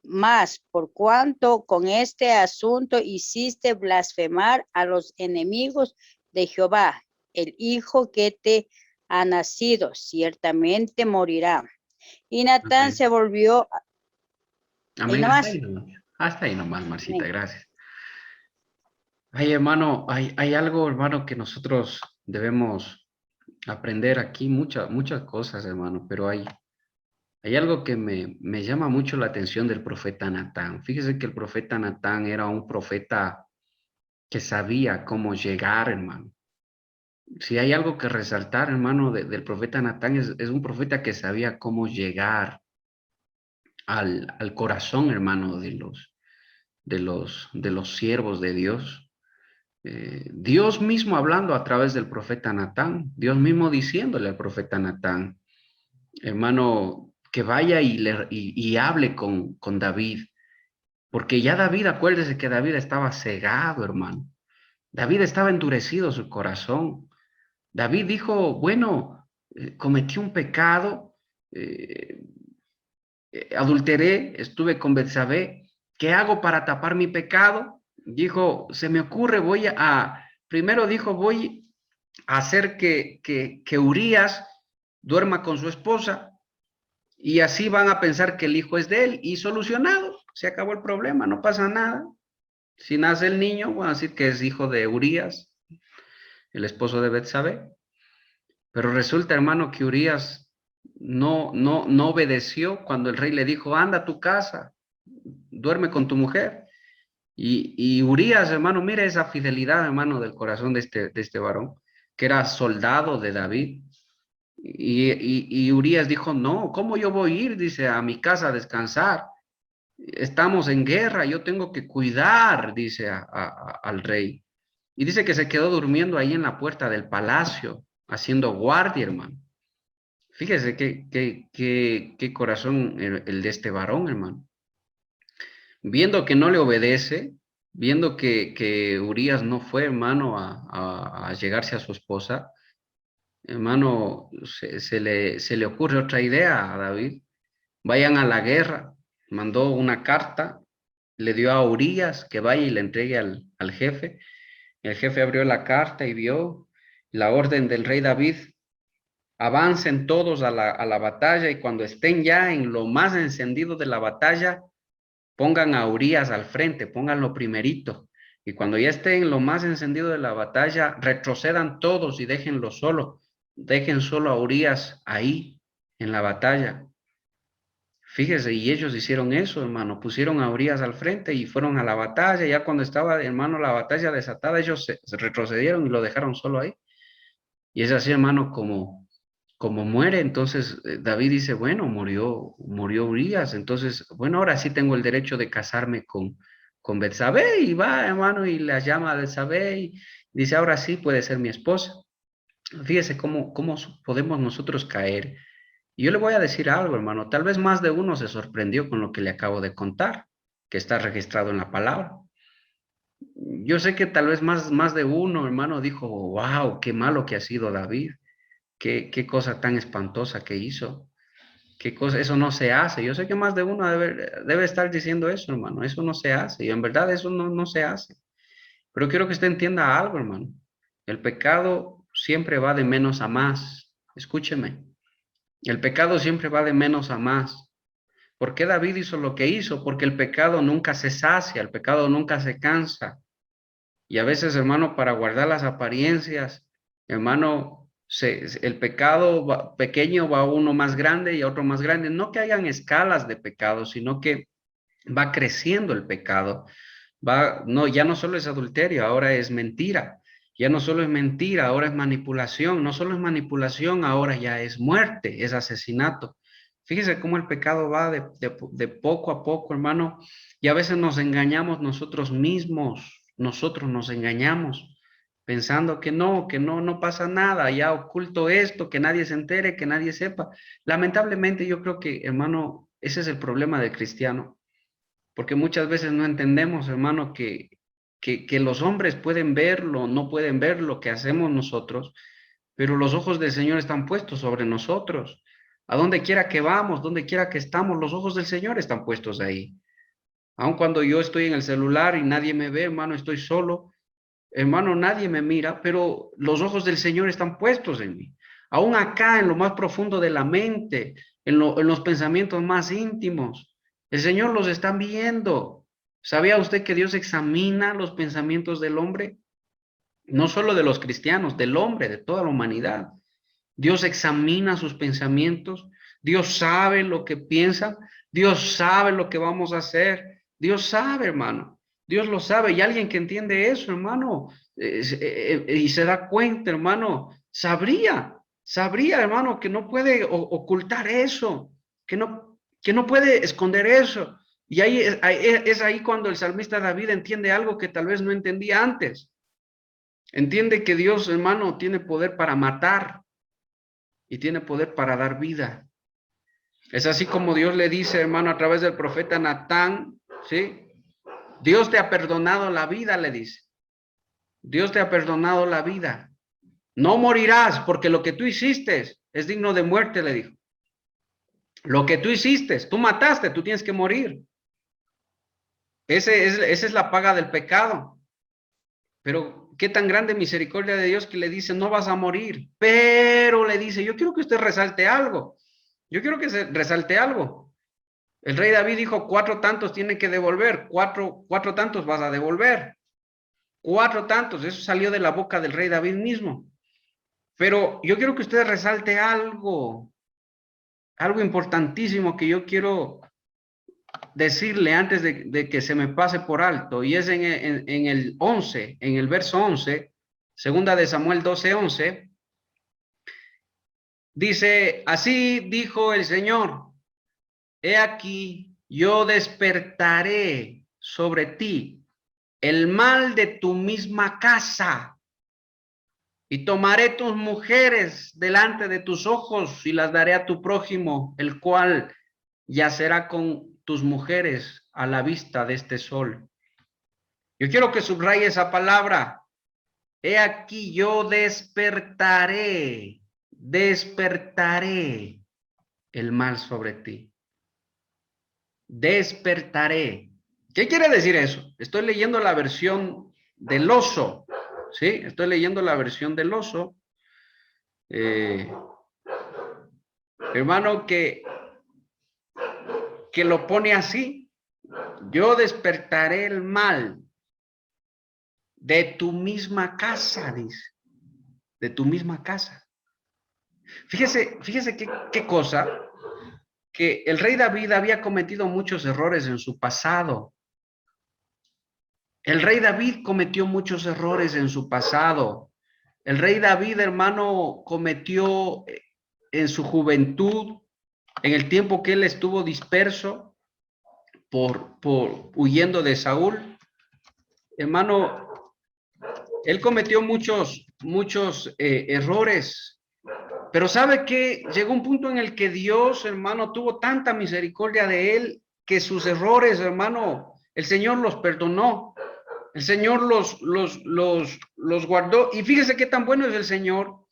Mas por cuanto con este asunto hiciste blasfemar a los enemigos de Jehová, el hijo que te ha nacido ciertamente morirá. Y Natán Amén. se volvió y Amén. no Hasta más. ahí nomás. Hasta ahí nomás, Marcita. Amén. Gracias. Ay, hermano, hay algo, hermano, que nosotros debemos aprender aquí, muchas cosas, hermano, pero hay algo que me llama mucho la atención del profeta Natán. Fíjese que el profeta Natán era un profeta que sabía cómo llegar, hermano. Si hay algo que resaltar, hermano, del profeta Natán, es un profeta que sabía cómo llegar al corazón, hermano, de los siervos de Dios. Dios mismo hablando a través del profeta Natán, Dios mismo diciéndole al profeta Natán, hermano, que vaya y hable con David, porque ya David, acuérdese que David estaba cegado, hermano. David estaba endurecido su corazón. David dijo, bueno, cometí un pecado, eh, adulteré, estuve con Betsabé, ¿qué hago para tapar mi pecado? Dijo, se me ocurre, primero dijo, voy a hacer que Urías duerma con su esposa y así van a pensar que el hijo es de él y solucionado, se acabó el problema, no pasa nada. Si nace el niño, van a decir que es hijo de Urías, el esposo de Betsabé. Pero resulta, hermano, que Urías no obedeció cuando el rey le dijo, anda a tu casa, duerme con tu mujer. Y Urías, hermano, mira esa fidelidad, hermano, del corazón de este varón, que era soldado de David. Y Urías dijo, no, ¿cómo yo voy a ir? Dice, a mi casa a descansar. Estamos en guerra, yo tengo que cuidar, dice al rey. Y dice que se quedó durmiendo ahí en la puerta del palacio, haciendo guardia, hermano. Fíjese qué corazón el de este varón, hermano. Viendo que no le obedece, viendo que Urías no fue, hermano, a llegarse a su esposa, hermano, se le ocurre otra idea a David. Vayan a la guerra. Mandó una carta, le dio a Urías que vaya y le entregue al jefe. El jefe abrió la carta y vio la orden del rey David. Avancen todos a la batalla y cuando estén ya en lo más encendido de la batalla, pongan a Urías al frente, pónganlo primerito. Y cuando ya estén en lo más encendido de la batalla, retrocedan todos y déjenlo solo. Dejen solo a Urías ahí, en la batalla. Fíjese, y ellos hicieron eso, hermano. Pusieron a Urías al frente y fueron a la batalla. Ya cuando estaba, hermano, la batalla desatada, ellos se retrocedieron y lo dejaron solo ahí. Y es así, hermano, como muere. Entonces David dice, bueno, murió Urías. Entonces, bueno, ahora sí tengo el derecho de casarme con Betsabé. Y va, hermano, y la llama a Betsabé y dice, ahora sí puede ser mi esposa. Fíjese cómo podemos nosotros caer. Y yo le voy a decir algo, hermano. Tal vez más de uno se sorprendió con lo que le acabo de contar, que está registrado en la palabra. Yo sé que tal vez más de uno, hermano, dijo, wow, qué malo que ha sido David. Qué cosa tan espantosa que hizo. Qué cosa, eso no se hace. Yo sé que más de uno debe estar diciendo eso, hermano. Eso no se hace. Y en verdad eso no se hace. Pero quiero que usted entienda algo, hermano. El pecado siempre va de menos a más. Escúcheme. El pecado siempre va de menos a más. ¿Por qué David hizo lo que hizo? Porque el pecado nunca se sacia, el pecado nunca se cansa. Y a veces, hermano, para guardar las apariencias, hermano, el pecado pequeño va a uno más grande y a otro más grande. No que hayan escalas de pecado, sino que va creciendo el pecado. Ya no solo es adulterio, ahora es mentira. Ya no solo es mentira, ahora es manipulación. No solo es manipulación, ahora ya es muerte, es asesinato. Fíjese cómo el pecado va de poco a poco, hermano. Y a veces nos engañamos nosotros mismos. Nosotros nos engañamos pensando que no pasa nada. Ya oculto esto, que nadie se entere, que nadie sepa. Lamentablemente yo creo que, hermano, ese es el problema del cristiano. Porque muchas veces no entendemos, hermano, que los hombres pueden verlo, no pueden ver lo que hacemos nosotros, pero los ojos del Señor están puestos sobre nosotros. A donde quiera que vamos, donde quiera que estamos, los ojos del Señor están puestos ahí. Aun cuando yo estoy en el celular y nadie me ve, hermano, estoy solo. Hermano, nadie me mira, pero los ojos del Señor están puestos en mí. Aún acá, en lo más profundo de la mente, en los pensamientos más íntimos, el Señor los está viendo. ¿Sabía usted que Dios examina los pensamientos del hombre? No solo de los cristianos, del hombre, de toda la humanidad. Dios examina sus pensamientos. Dios sabe lo que piensa. Dios sabe lo que vamos a hacer. Dios sabe, hermano. Dios lo sabe. Y alguien que entiende eso, hermano, y se da cuenta, hermano, sabría, hermano, que no puede ocultar eso, que no puede esconder eso. Y es ahí cuando el salmista David entiende algo que tal vez no entendía antes. Entiende que Dios, hermano, tiene poder para matar y tiene poder para dar vida. Es así como Dios le dice, hermano, a través del profeta Natán, ¿sí? Dios te ha perdonado la vida, le dice. Dios te ha perdonado la vida. No morirás porque lo que tú hiciste es digno de muerte, le dijo. Lo que tú hiciste, tú mataste, tú tienes que morir. Esa es la paga del pecado. Pero qué tan grande misericordia de Dios que le dice, no vas a morir. Pero le dice, yo quiero que usted resalte algo. Yo quiero que se resalte algo. El rey David dijo, 4 tantos tienen que devolver. 4 tantos vas a devolver. 4 tantos. Eso salió de la boca del rey David mismo. Pero yo quiero que usted resalte algo. Algo importantísimo que yo quiero decirle antes de que se me pase por alto, y es en el 11, en el verso 11, segunda de Samuel 12:11, dice, así dijo el Señor, he aquí, yo despertaré sobre ti el mal de tu misma casa, y tomaré tus mujeres delante de tus ojos, y las daré a tu prójimo, el cual yacerá con tus mujeres a la vista de este sol. Yo quiero que subraye esa palabra. He aquí yo despertaré el mal sobre ti. Despertaré. ¿Qué quiere decir eso? Estoy leyendo la versión del oso, ¿sí? Estoy leyendo la versión del oso. Hermano, que lo pone así. Yo despertaré el mal de tu misma casa, dice. De tu misma casa. Fíjese qué cosa, que el rey David había cometido muchos errores en su pasado. El rey David cometió muchos errores en su pasado. El rey David, hermano, cometió en su juventud, en el tiempo que él estuvo disperso por huyendo de Saúl, hermano, él cometió muchos errores. Pero ¿sabe qué? Llegó un punto en el que Dios, hermano, tuvo tanta misericordia de él, que sus errores, hermano, el Señor los perdonó. El Señor los guardó. Y fíjese qué tan bueno es el Señor,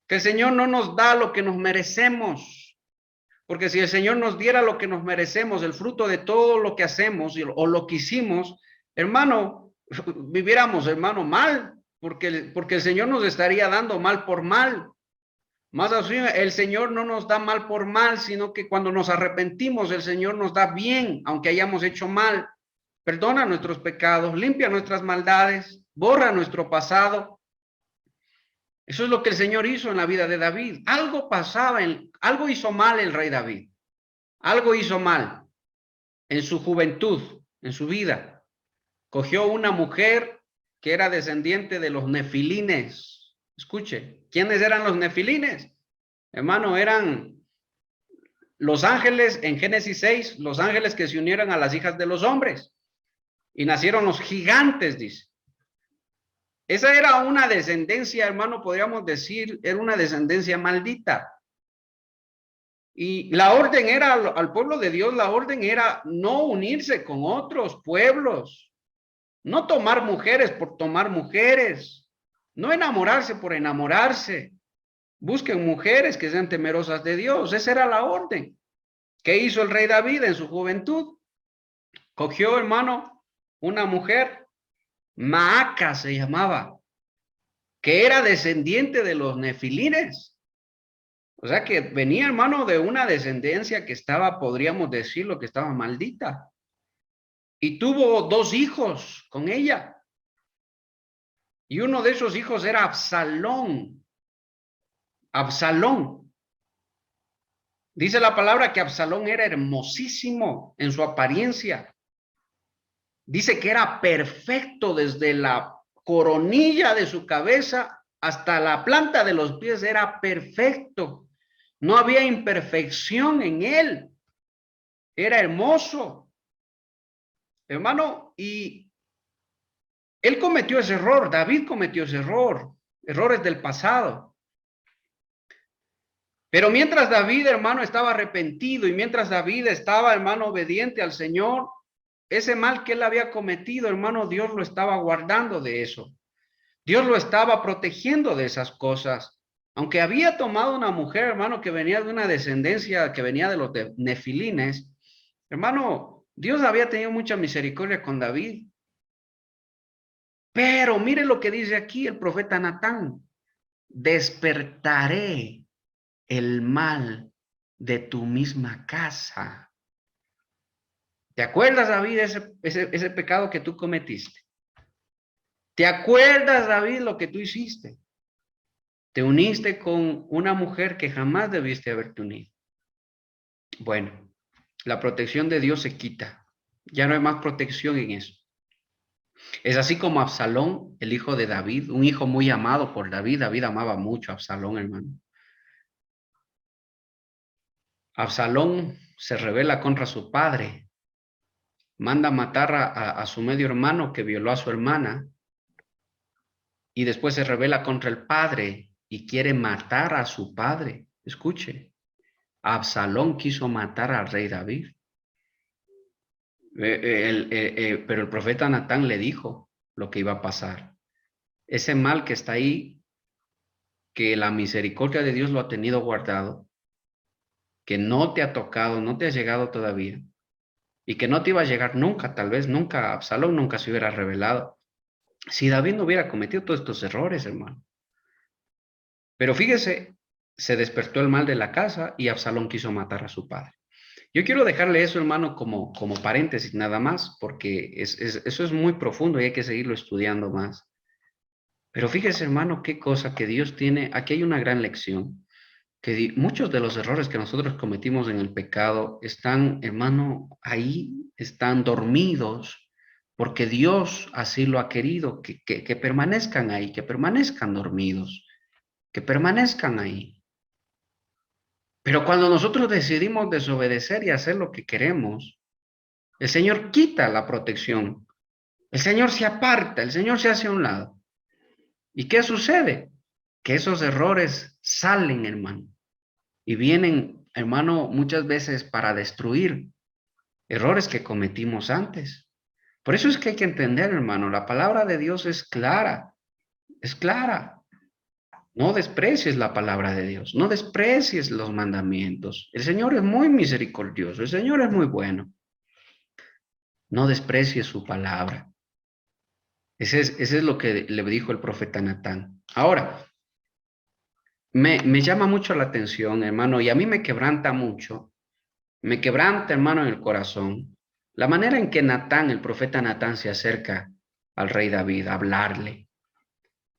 que el Señor no nos da lo que nos merecemos. Porque si el Señor nos diera lo que nos merecemos, el fruto de todo lo que hacemos o lo que hicimos, hermano, viviéramos, hermano, mal. Porque el Señor nos estaría dando mal por mal. Más así, el Señor no nos da mal por mal, sino que cuando nos arrepentimos, el Señor nos da bien, aunque hayamos hecho mal. Perdona nuestros pecados, limpia nuestras maldades, borra nuestro pasado. Eso es lo que el Señor hizo en la vida de David. Algo pasaba, algo hizo mal el rey David. Algo hizo mal en su juventud, en su vida. Cogió una mujer que era descendiente de los nefilines. Escuche, ¿quiénes eran los nefilines? Hermano, eran los ángeles en Génesis 6, los ángeles que se unieron a las hijas de los hombres. Y nacieron los gigantes, dice. Esa era una descendencia, hermano, podríamos decir, era una descendencia maldita. Y la orden era, al pueblo de Dios, la orden era no unirse con otros pueblos. No tomar mujeres por tomar mujeres. No enamorarse por enamorarse. Busquen mujeres que sean temerosas de Dios. Esa era la orden. ¿Qué hizo el rey David en su juventud? Cogió, hermano, una mujer, Maaca se llamaba, que era descendiente de los nefilines. O sea que venía, hermano, de una descendencia que estaba, podríamos decirlo, que estaba maldita. Y tuvo 2 hijos con ella. Y uno de esos hijos era Absalón. Absalón. Dice la palabra que Absalón era hermosísimo en su apariencia. Dice que era perfecto desde la coronilla de su cabeza hasta la planta de los pies, era perfecto. No había imperfección en él. Era hermoso. Hermano, y él cometió ese error, David cometió ese error, errores del pasado. Pero mientras David, hermano, estaba arrepentido y mientras David estaba, hermano, obediente al Señor, ese mal que él había cometido, hermano, Dios lo estaba guardando de eso. Dios lo estaba protegiendo de esas cosas. Aunque había tomado una mujer, hermano, que venía de una descendencia, que venía de los nefilines, hermano, Dios había tenido mucha misericordia con David. Pero mire lo que dice aquí el profeta Natán. Despertaré el mal de tu misma casa. ¿Te acuerdas, David, ese pecado que tú cometiste? ¿Te acuerdas, David, lo que tú hiciste? Te uniste con una mujer que jamás debiste haberte unido. Bueno, la protección de Dios se quita. Ya no hay más protección en eso. Es así como Absalón, el hijo de David, un hijo muy amado por David. David amaba mucho a Absalón, hermano. Absalón se rebela contra su padre. Manda matar a su medio hermano que violó a su hermana. Y después se rebela contra el padre y quiere matar a su padre. Escuche, Absalón quiso matar al rey David. Pero el profeta Natán le dijo lo que iba a pasar. Ese mal que está ahí, que la misericordia de Dios lo ha tenido guardado, que no te ha tocado, no te ha llegado todavía, y que no te iba a llegar nunca, tal vez nunca, Absalón nunca se hubiera revelado, si David no hubiera cometido todos estos errores, hermano. Pero fíjese, se despertó el mal de la casa y Absalón quiso matar a su padre. Yo quiero dejarle eso, hermano, como paréntesis nada más, porque eso es muy profundo y hay que seguirlo estudiando más. Pero fíjese, hermano, qué cosa que Dios tiene. Aquí hay una gran lección, que muchos de los errores que nosotros cometimos en el pecado están, hermano, ahí, están dormidos, porque Dios así lo ha querido, que permanezcan ahí, que permanezcan dormidos, que permanezcan ahí. Pero cuando nosotros decidimos desobedecer y hacer lo que queremos, el Señor quita la protección. El Señor se aparta, el Señor se hace a un lado. ¿Y qué sucede? Que esos errores salen, hermano. Y vienen, hermano, muchas veces para destruir errores que cometimos antes. Por eso es que hay que entender, hermano, la palabra de Dios es clara. Es clara. No desprecies la palabra de Dios, no desprecies los mandamientos. El Señor es muy misericordioso, el Señor es muy bueno. No desprecies su palabra. Ese es lo que le dijo el profeta Natán. Ahora, me llama mucho la atención, hermano, y a mí me quebranta mucho, hermano, en el corazón, la manera en que Natán, el profeta Natán, se acerca al rey David a hablarle.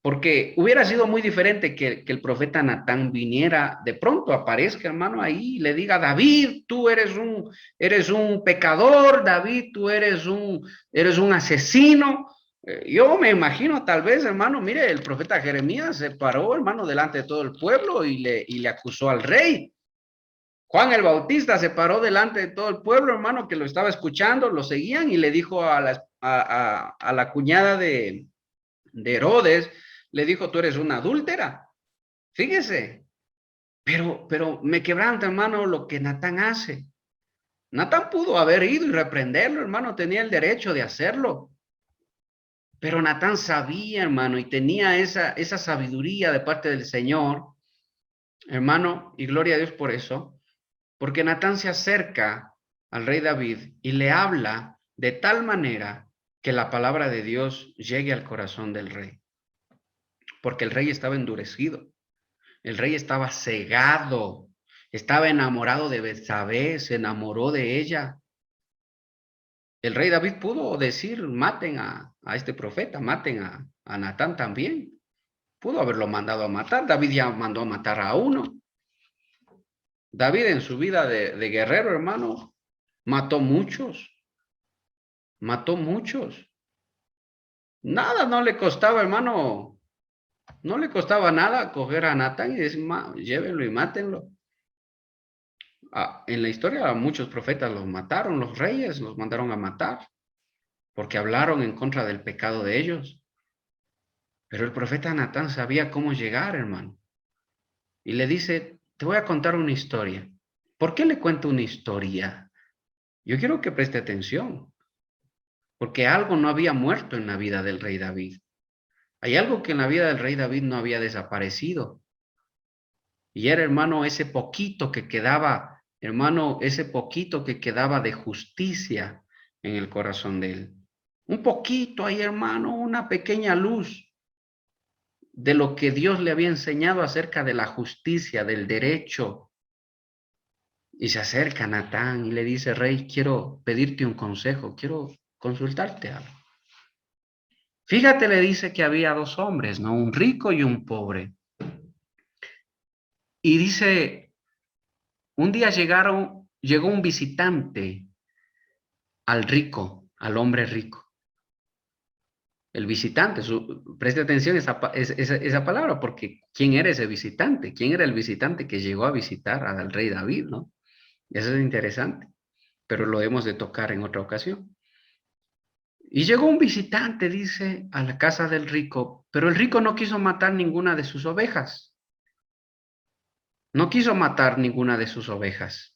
Porque hubiera sido muy diferente que el profeta Natán viniera, de pronto aparezca, hermano, ahí y le diga: David, tú eres un pecador, David, tú eres un asesino. Yo me imagino, tal vez, hermano, mire, el profeta Jeremías se paró, hermano, delante de todo el pueblo y le acusó al rey. Juan el Bautista se paró delante de todo el pueblo, hermano, que lo estaba escuchando, lo seguían, y le dijo a la cuñada de Herodes, le dijo: tú eres una adúltera. Fíjese, pero me quebranta, hermano, lo que Natán hace. Natán pudo haber ido y reprenderlo, hermano, tenía el derecho de hacerlo. Pero Natán sabía, hermano, y tenía esa sabiduría de parte del Señor, hermano, y gloria a Dios por eso, porque Natán se acerca al rey David y le habla de tal manera que la palabra de Dios llegue al corazón del rey. Porque el rey estaba endurecido, el rey estaba cegado, estaba enamorado de Betsabé, se enamoró de ella. El rey David pudo decir, maten a este profeta, maten a Natán también. Pudo haberlo mandado a matar. David ya mandó a matar a uno. David en su vida de guerrero, hermano, mató muchos. Mató muchos. Nada, no le costaba, hermano. No le costaba nada coger a Natán y decir, llévenlo y mátenlo. En la historia muchos profetas los mataron, los reyes los mandaron a matar, porque hablaron en contra del pecado de ellos. Pero el profeta Natán sabía cómo llegar, hermano. Y le dice, te voy a contar una historia. ¿Por qué le cuento una historia? Yo quiero que preste atención, porque algo no había muerto en la vida del rey David. Hay algo que en la vida del rey David no había desaparecido. Y era, hermano, ese poquito que quedaba, hermano, ese poquito que quedaba de justicia en el corazón de él. Un poquito ahí, hermano, una pequeña luz de lo que Dios le había enseñado acerca de la justicia, del derecho. Y se acerca a Natán y le dice, rey, quiero pedirte un consejo, quiero consultarte algo. Fíjate, le dice que había dos hombres, ¿no? Un rico y un pobre. Y dice, un día llegó un visitante al rico, al hombre rico. El visitante, preste atención a esa palabra, porque ¿quién era ese visitante? ¿Quién era el visitante que llegó a visitar al rey David, no? Eso es interesante, pero lo hemos de tocar en otra ocasión. Y llegó un visitante, dice, a la casa del rico, pero el rico no quiso matar ninguna de sus ovejas. No quiso matar ninguna de sus ovejas,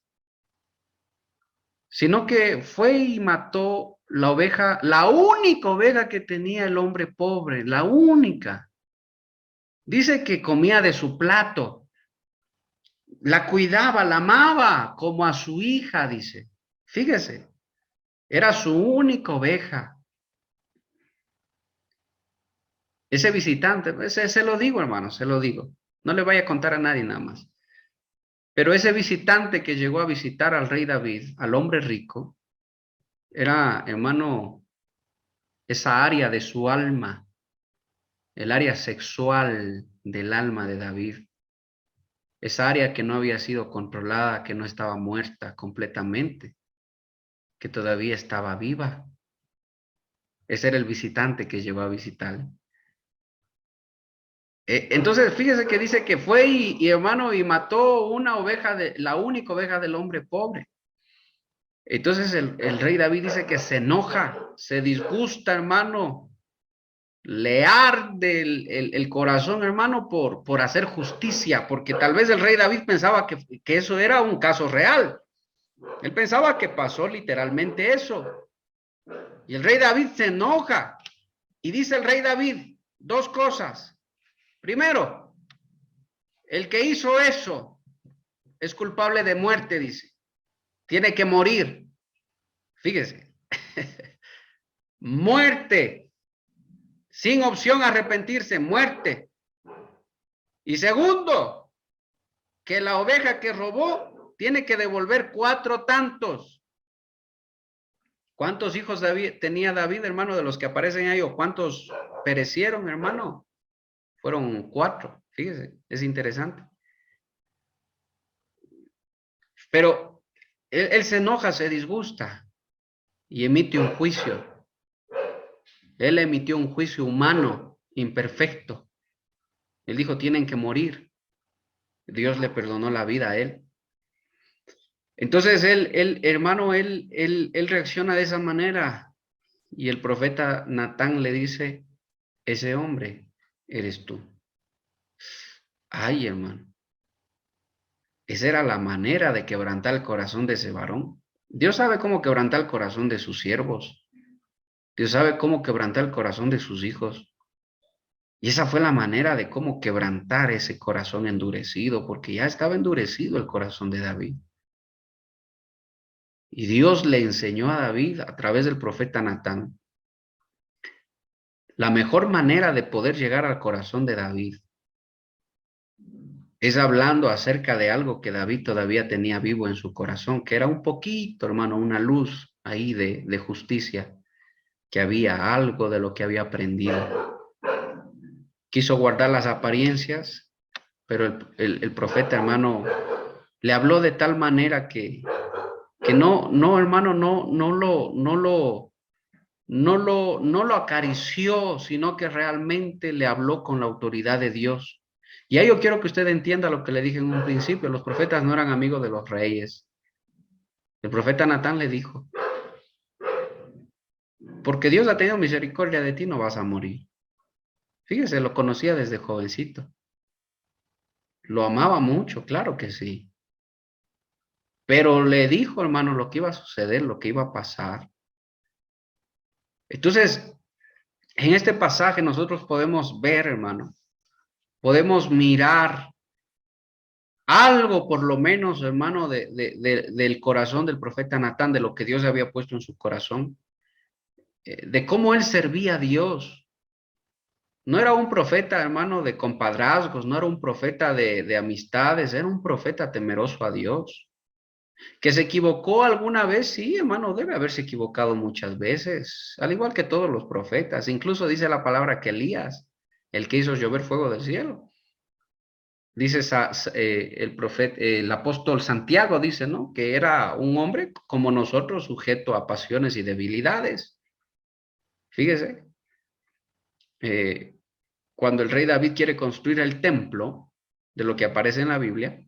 sino que fue y mató la oveja, la única oveja que tenía el hombre pobre, la única. Dice que comía de su plato, la cuidaba, la amaba como a su hija, dice. Fíjese, era su única oveja. Ese visitante, se lo digo, hermano, se lo digo. No le vaya a contar a nadie nada más. Pero ese visitante que llegó a visitar al rey David, al hombre rico, era, hermano, esa área de su alma, el área sexual del alma de David, esa área que no había sido controlada, que no estaba muerta completamente, que todavía estaba viva. Ese era el visitante que llegó a visitar. Entonces, fíjese que dice que fue y hermano, y mató una oveja, la única oveja del hombre pobre. Entonces el rey David dice que se enoja, se disgusta, hermano, le arde el corazón, hermano, por hacer justicia, porque tal vez el rey David pensaba que eso era un caso real. Él pensaba que pasó literalmente eso. Y el rey David se enoja y dice el rey David dos cosas. Primero, el que hizo eso es culpable de muerte, dice. Tiene que morir. Fíjese. Muerte. Sin opción a arrepentirse, muerte. Y segundo, que la oveja que robó tiene que devolver 4 tantos. ¿Cuántos hijos tenía David, hermano, de los que aparecen ahí? ¿O cuántos perecieron, hermano? Fueron 4. Fíjese, es interesante. Pero él se enoja, se disgusta y emite un juicio. Él emitió un juicio humano, imperfecto. Él dijo, tienen que morir. Dios le perdonó la vida a él. Entonces hermano, él reacciona de esa manera. Y el profeta Natán le dice, ese hombre eres tú. Ay, hermano. Esa era la manera de quebrantar el corazón de ese varón. Dios sabe cómo quebrantar el corazón de sus siervos. Dios sabe cómo quebrantar el corazón de sus hijos. Y esa fue la manera de cómo quebrantar ese corazón endurecido, porque ya estaba endurecido el corazón de David. Y Dios le enseñó a David a través del profeta Natán la mejor manera de poder llegar al corazón de David es hablando acerca de algo que David todavía tenía vivo en su corazón, que era un poquito, hermano, una luz ahí de justicia, que había algo de lo que había aprendido. Quiso guardar las apariencias, pero el profeta, hermano, le habló de tal manera que no, hermano, no lo acarició, sino que realmente le habló con la autoridad de Dios. Y ahí yo quiero que usted entienda lo que le dije en un principio. Los profetas no eran amigos de los reyes. El profeta Natán le dijo, porque Dios ha tenido misericordia de ti, no vas a morir. Fíjese, lo conocía desde jovencito. Lo amaba mucho, claro que sí. Pero le dijo, hermano, lo que iba a suceder, lo que iba a pasar. Entonces, en este pasaje nosotros podemos ver, hermano, podemos mirar algo, por lo menos, hermano, del corazón del profeta Natán, de lo que Dios le había puesto en su corazón, de cómo él servía a Dios. No era un profeta, hermano, de compadrazgos, no era un profeta de amistades, era un profeta temeroso a Dios. ¿Que se equivocó alguna vez? Sí, hermano, debe haberse equivocado muchas veces, al igual que todos los profetas. Incluso dice la palabra que Elías, el que hizo llover fuego del cielo. Dice el profeta, el apóstol Santiago dice, ¿no? Que era un hombre como nosotros, sujeto a pasiones y debilidades. Fíjese, cuando el rey David quiere construir el templo, de lo que aparece en la Biblia,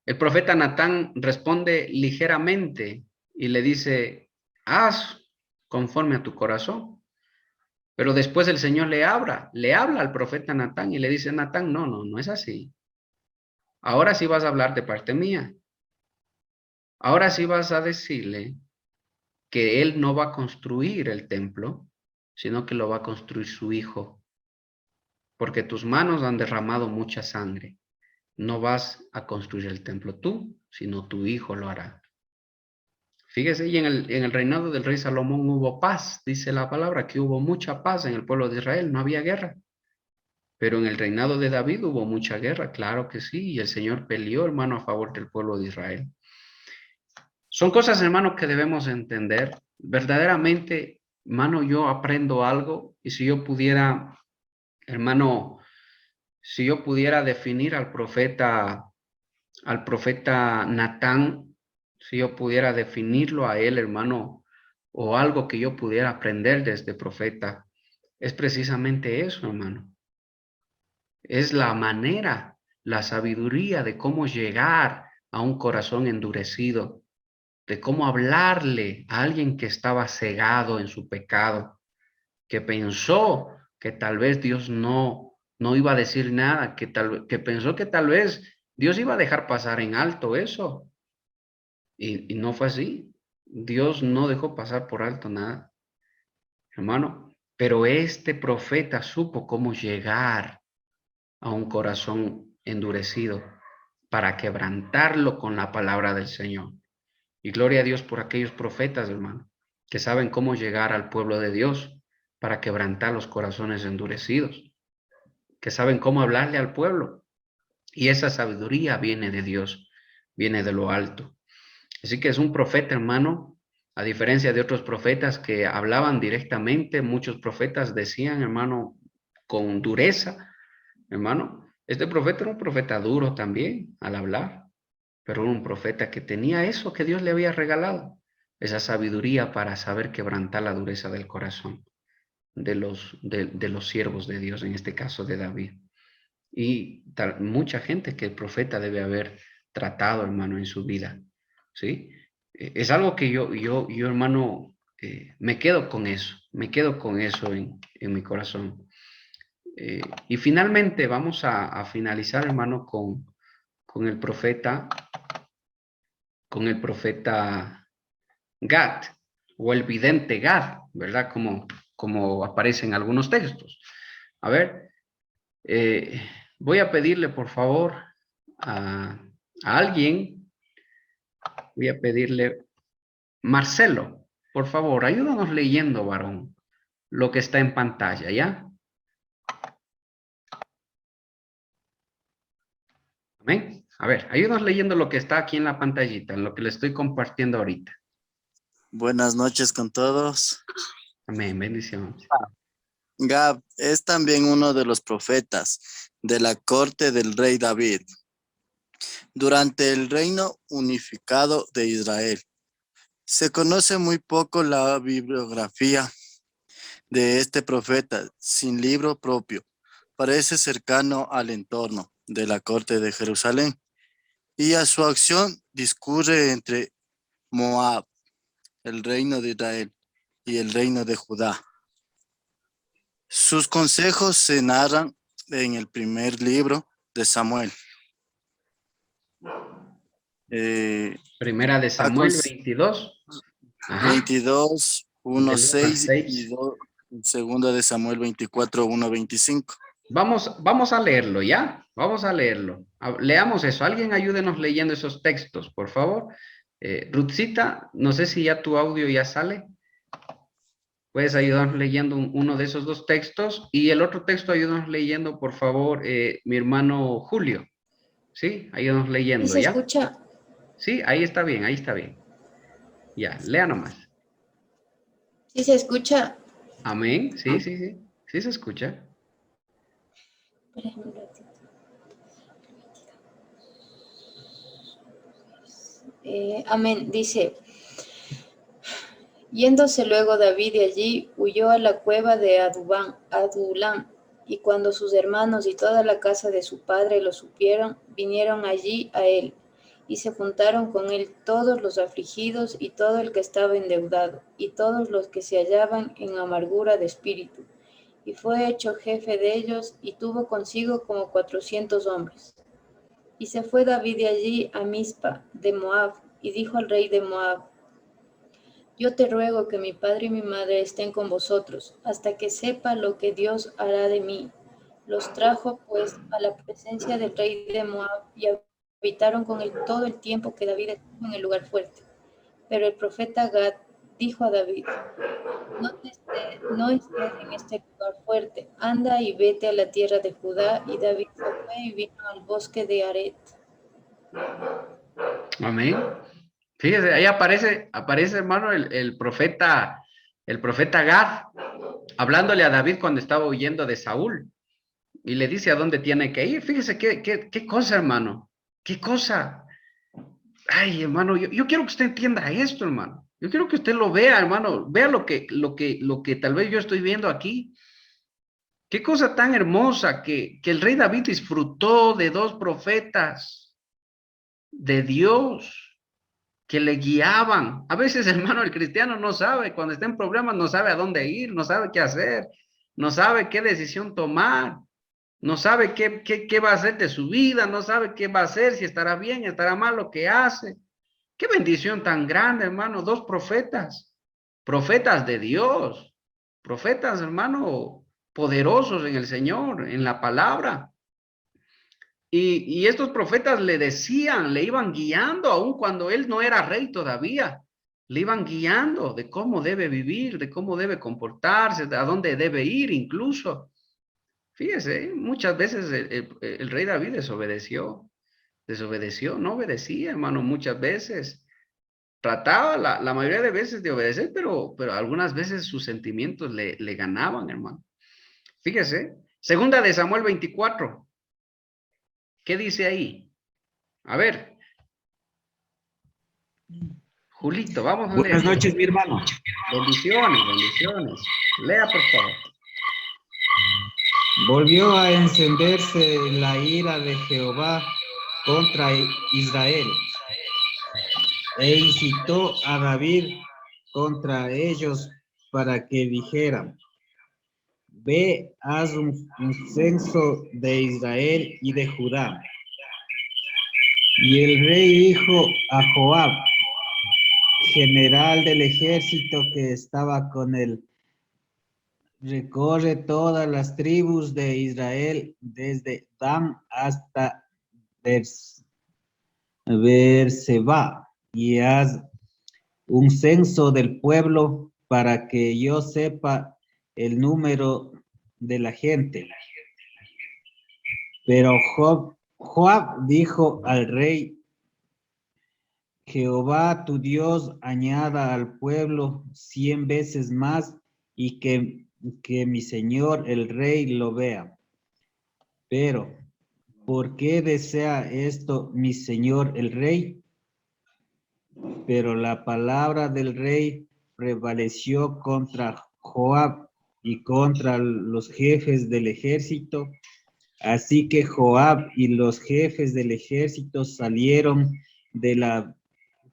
el profeta Natán responde ligeramente y le dice, haz conforme a tu corazón. Pero después el Señor le habla al profeta Natán y le dice, Natán, no es así. Ahora sí vas a hablar de parte mía. Ahora sí vas a decirle que él no va a construir el templo, sino que lo va a construir su hijo. Porque tus manos han derramado mucha sangre. No vas a construir el templo tú, sino tu hijo lo hará. Fíjese, y en el reinado del rey Salomón hubo paz. Dice la palabra que hubo mucha paz en el pueblo de Israel, no había guerra. Pero en el reinado de David hubo mucha guerra, claro que sí, y el Señor peleó, hermano, a favor del pueblo de Israel. Son cosas, hermano, que debemos entender. Verdaderamente, hermano, yo aprendo algo, y si yo pudiera, hermano, si yo pudiera definir al profeta Natán, si yo pudiera definirlo a él, hermano, o algo que yo pudiera aprender de este profeta, es precisamente eso, hermano. Es la manera, la sabiduría de cómo llegar a un corazón endurecido, de cómo hablarle a alguien que estaba cegado en su pecado, que pensó que tal vez Dios no iba a decir nada, que pensó que tal vez Dios iba a dejar pasar en alto eso. Y no fue así. Dios no dejó pasar por alto nada, hermano. Pero este profeta supo cómo llegar a un corazón endurecido para quebrantarlo con la palabra del Señor. Y gloria a Dios por aquellos profetas, hermano, que saben cómo llegar al pueblo de Dios para quebrantar los corazones endurecidos, que saben cómo hablarle al pueblo. Y esa sabiduría viene de Dios, viene de lo alto. Así que es un profeta, hermano, a diferencia de otros profetas que hablaban directamente. Muchos profetas decían, hermano, con dureza, hermano. Este profeta era un profeta duro también al hablar, pero era un profeta que tenía eso que Dios le había regalado, esa sabiduría para saber quebrantar la dureza del corazón de los siervos de Dios, en este caso de David. Y mucha gente que el profeta debe haber tratado, hermano, en su vida, ¿sí? Es algo que yo hermano, me quedo con eso en mi corazón. Y finalmente vamos a finalizar, hermano, con el profeta Gad, o el vidente Gad, ¿verdad? Como aparece en algunos textos. A ver, voy a pedirle, por favor, a alguien voy a pedirle, Marcelo, por favor, ayúdanos leyendo, varón, lo que está en pantalla, ¿ya? Amén. A ver, ayúdanos leyendo lo que está aquí en la pantallita, en lo que le estoy compartiendo ahorita. Buenas noches con todos. Amén, bendición. Gad es también uno de los profetas de la corte del rey David durante el reino unificado de Israel. Se conoce muy poco la bibliografía de este profeta sin libro propio. Parece cercano al entorno de la corte de Jerusalén y a su acción discurre entre Moab, el reino de Israel, y el reino de Judá. Sus consejos se narran en el primer libro de Samuel. Primera de Samuel 22. Ajá. 22, 1, Del 6 6. y 2, segunda de Samuel 24, 1, 25. Vamos a leerlo, ¿ya? Vamos a leerlo. Leamos eso. Alguien ayúdenos leyendo esos textos, por favor. Ruthcita, no sé si ya tu audio ya sale. Puedes ayudarnos leyendo uno de esos dos textos. Y el otro texto ayúdanos leyendo, por favor, mi hermano Julio. ¿Sí? Ayúdanos leyendo, ¿Sí se ¿ya? escucha? Sí, ahí está bien, ahí está bien. Ya, lea nomás. ¿Sí se escucha? Amén. Sí, sí, sí. Sí se escucha. Espérame un ratito. Amén. Dice, yéndose luego David de allí, huyó a la cueva de Adulam, y cuando sus hermanos y toda la casa de su padre lo supieron, vinieron allí a él, y se juntaron con él todos los afligidos y todo el que estaba endeudado, y todos los que se hallaban en amargura de espíritu. Y fue hecho jefe de ellos, y tuvo consigo como 400 hombres. Y se fue David de allí a Mizpa de Moab, y dijo al rey de Moab, yo te ruego que mi padre y mi madre estén con vosotros, hasta que sepa lo que Dios hará de mí. Los trajo, pues, a la presencia del rey de Moab, y habitaron con él todo el tiempo que David estuvo en el lugar fuerte. Pero el profeta Gad dijo a David, no estés en este lugar fuerte, anda y vete a la tierra de Judá. Y David se fue y vino al bosque de Aret. Amén. Fíjese, ahí aparece, hermano, el profeta Gad, hablándole a David cuando estaba huyendo de Saúl, y le dice a dónde tiene que ir. Fíjese qué cosa, hermano, qué cosa. Ay, hermano, yo quiero que usted entienda esto, hermano. Yo quiero que usted lo vea, hermano. Vea lo que tal vez yo estoy viendo aquí. Qué cosa tan hermosa que el rey David disfrutó de dos profetas de Dios que le guiaban. A veces, hermano, el cristiano no sabe, cuando está en problemas, no sabe a dónde ir, no sabe qué hacer, no sabe qué decisión tomar, no sabe qué va a hacer de su vida, no sabe qué va a hacer, si estará bien, estará mal lo que hace. Qué bendición tan grande, hermano, dos profetas de Dios, profetas, hermano, poderosos en el Señor, en la palabra. Y estos profetas le decían, le iban guiando, aun cuando él no era rey todavía, le iban guiando de cómo debe vivir, de cómo debe comportarse, de a dónde debe ir incluso. Fíjese, muchas veces el rey David desobedeció, no obedecía, hermano, muchas veces. Trataba la mayoría de veces de obedecer, pero algunas veces sus sentimientos le ganaban, hermano. Fíjese, segunda de Samuel 24. ¿Qué dice ahí? A ver. Julito, vamos a leer. Buenas noches, mi hermano. Bendiciones. Lea, por favor. Volvió a encenderse la ira de Jehová contra Israel e incitó a David contra ellos para que dijeran, ve, haz un censo de Israel y de Judá. Y el rey dijo a Joab, general del ejército que estaba con él, recorre todas las tribus de Israel desde Dan hasta Beerseba y haz un censo del pueblo para que yo sepa el número de la gente. Pero Joab dijo al rey, Jehová tu Dios añada al pueblo 100 veces más y que mi señor el rey lo vea. Pero, ¿por qué desea esto mi señor el rey? Pero la palabra del rey prevaleció contra Joab y contra los jefes del ejército. Así que Joab y los jefes del ejército salieron de la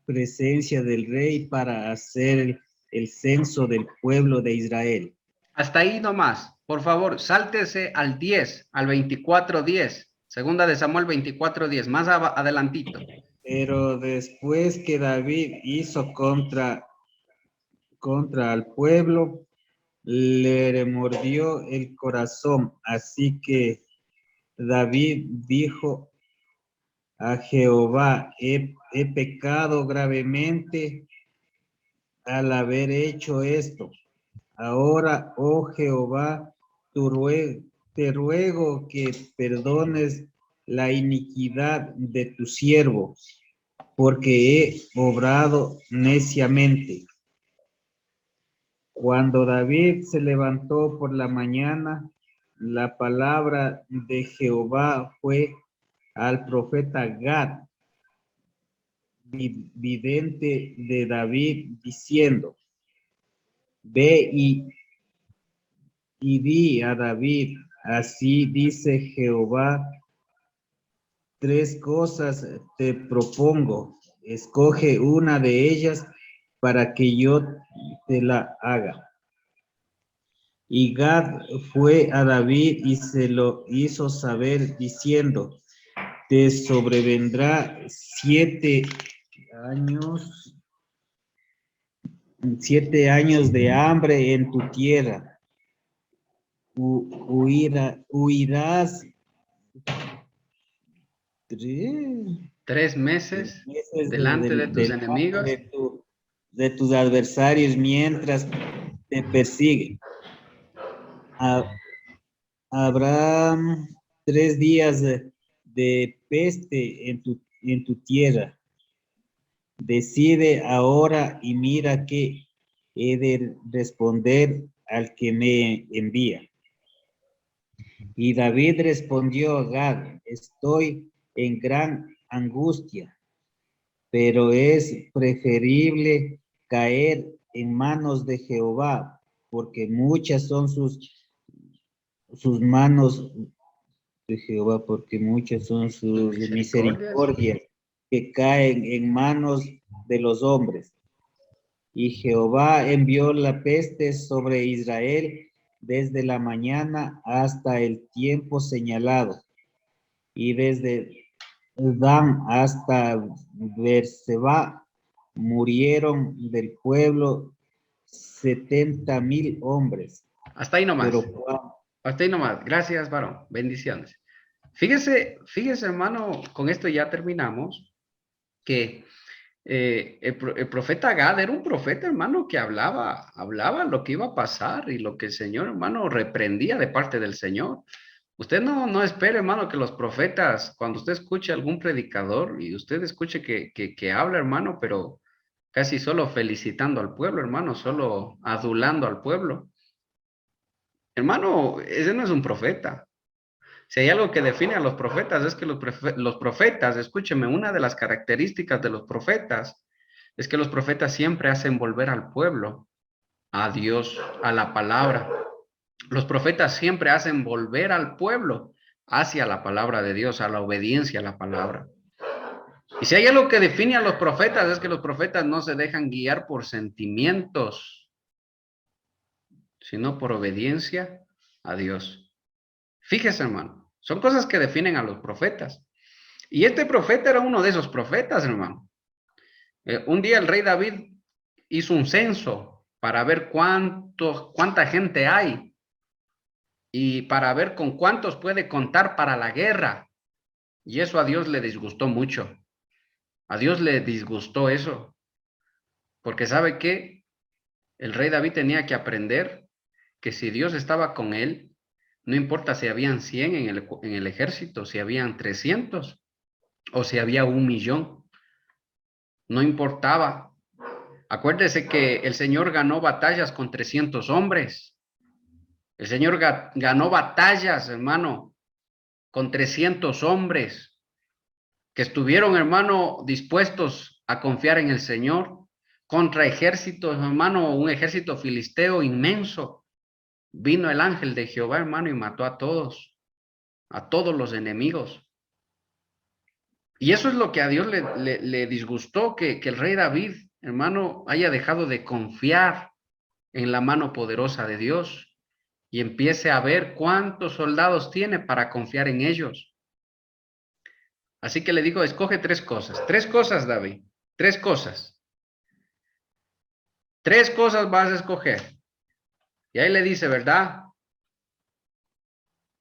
presencia del rey para hacer el censo del pueblo de Israel. Hasta ahí nomás. Por favor, sáltese al 10, al 24:10. Segunda de Samuel 24:10, más adelantito. Pero después que David hizo contra al pueblo, le remordió el corazón. Así que David dijo a Jehová, he pecado gravemente al haber hecho esto. Ahora, oh Jehová, te ruego que perdones la iniquidad de tu siervo, porque he obrado neciamente. Cuando David se levantó por la mañana, la palabra de Jehová fue al profeta Gad, vidente de David, diciendo, ve y di a David, así dice Jehová, 3 cosas te propongo, escoge una de ellas para que yo te la haga. Y Gad fue a David y se lo hizo saber diciendo, te sobrevendrá 7 años de hambre en tu tierra. Huirás 3 meses delante de tus enemigos. De tus adversarios mientras te persiguen. Habrá 3 días de peste en tu tierra. Decide ahora y mira que he de responder al que me envía. Y David respondió a Gad, estoy en gran angustia, pero es preferible caer en manos de Jehová, porque muchas son sus manos de Jehová, porque muchas son sus misericordias que caen en manos de los hombres. Y Jehová envió la peste sobre Israel desde la mañana hasta el tiempo señalado, y desde Dan hasta Berseba murieron del pueblo 70,000 hombres. Hasta ahí nomás. Pero, hasta ahí nomás. Gracias, varón. Bendiciones. Fíjese, hermano, con esto ya terminamos, que el profeta Gad era un profeta, hermano, que hablaba lo que iba a pasar y lo que el Señor, hermano, reprendía de parte del Señor. Usted no espere, hermano, que los profetas, cuando usted escuche algún predicador y usted escuche que habla, hermano, pero casi solo felicitando al pueblo, hermano, solo adulando al pueblo. Hermano, ese no es un profeta. Si hay algo que define a los profetas es que los profetas, escúcheme, una de las características de los profetas es que los profetas siempre hacen volver al pueblo a Dios, a la palabra. Los profetas siempre hacen volver al pueblo hacia la palabra de Dios, a la obediencia a la palabra. Y si hay algo que define a los profetas es que los profetas no se dejan guiar por sentimientos, sino por obediencia a Dios. Fíjese, hermano, son cosas que definen a los profetas. Y este profeta era uno de esos profetas, hermano. Un día el rey David hizo un censo para ver cuánta gente hay y para ver con cuántos puede contar para la guerra. Y eso a Dios le disgustó mucho. A Dios le disgustó eso, porque ¿sabe qué? El rey David tenía que aprender que si Dios estaba con él, no importa si habían 100 en el ejército, si habían 300 o si había 1.000.000, no importaba. Acuérdese que el Señor ganó batallas con 300 hombres. El Señor ganó batallas, hermano, con 300 hombres que estuvieron, hermano, dispuestos a confiar en el Señor contra ejércitos, hermano, un ejército filisteo inmenso. Vino el ángel de Jehová, hermano, y mató a todos los enemigos. Y eso es lo que a Dios le disgustó, que el rey David, hermano, haya dejado de confiar en la mano poderosa de Dios y empiece a ver cuántos soldados tiene para confiar en ellos. Así que le digo, escoge 3 cosas. 3 cosas, David. 3 cosas. 3 cosas vas a escoger. Y ahí le dice, ¿verdad?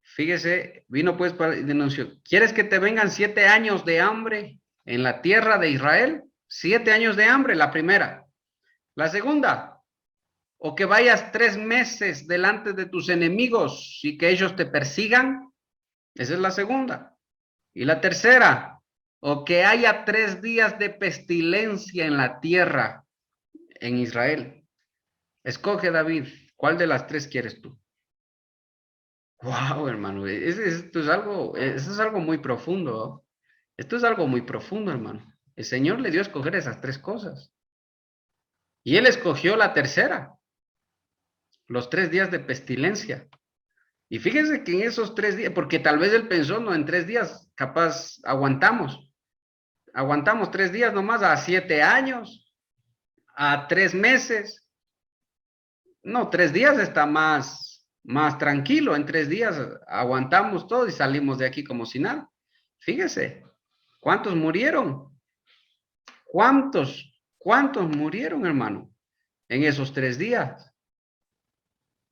Fíjese, vino pues para denunció. ¿Quieres que te vengan 7 años de hambre en la tierra de Israel? 7 años de hambre, la primera. La segunda, o que vayas 3 meses delante de tus enemigos y que ellos te persigan. Esa es la segunda. Y la tercera, o que haya 3 días de pestilencia en la tierra en Israel. Escoge, David, ¿cuál de las 3 quieres tú? Wow, hermano, esto es algo muy profundo. Esto es algo muy profundo, hermano. El Señor le dio a escoger esas 3 cosas. Y él escogió la tercera, los 3 días de pestilencia. Y fíjense que en esos 3 días, porque tal vez él pensó, no, en 3 días, capaz aguantamos. Aguantamos 3 días nomás, a 7 años, a 3 meses. No, 3 días está más tranquilo. En 3 días aguantamos todo y salimos de aquí como si nada. Fíjese, ¿cuántos murieron? ¿Cuántos murieron, hermano, en esos 3 días?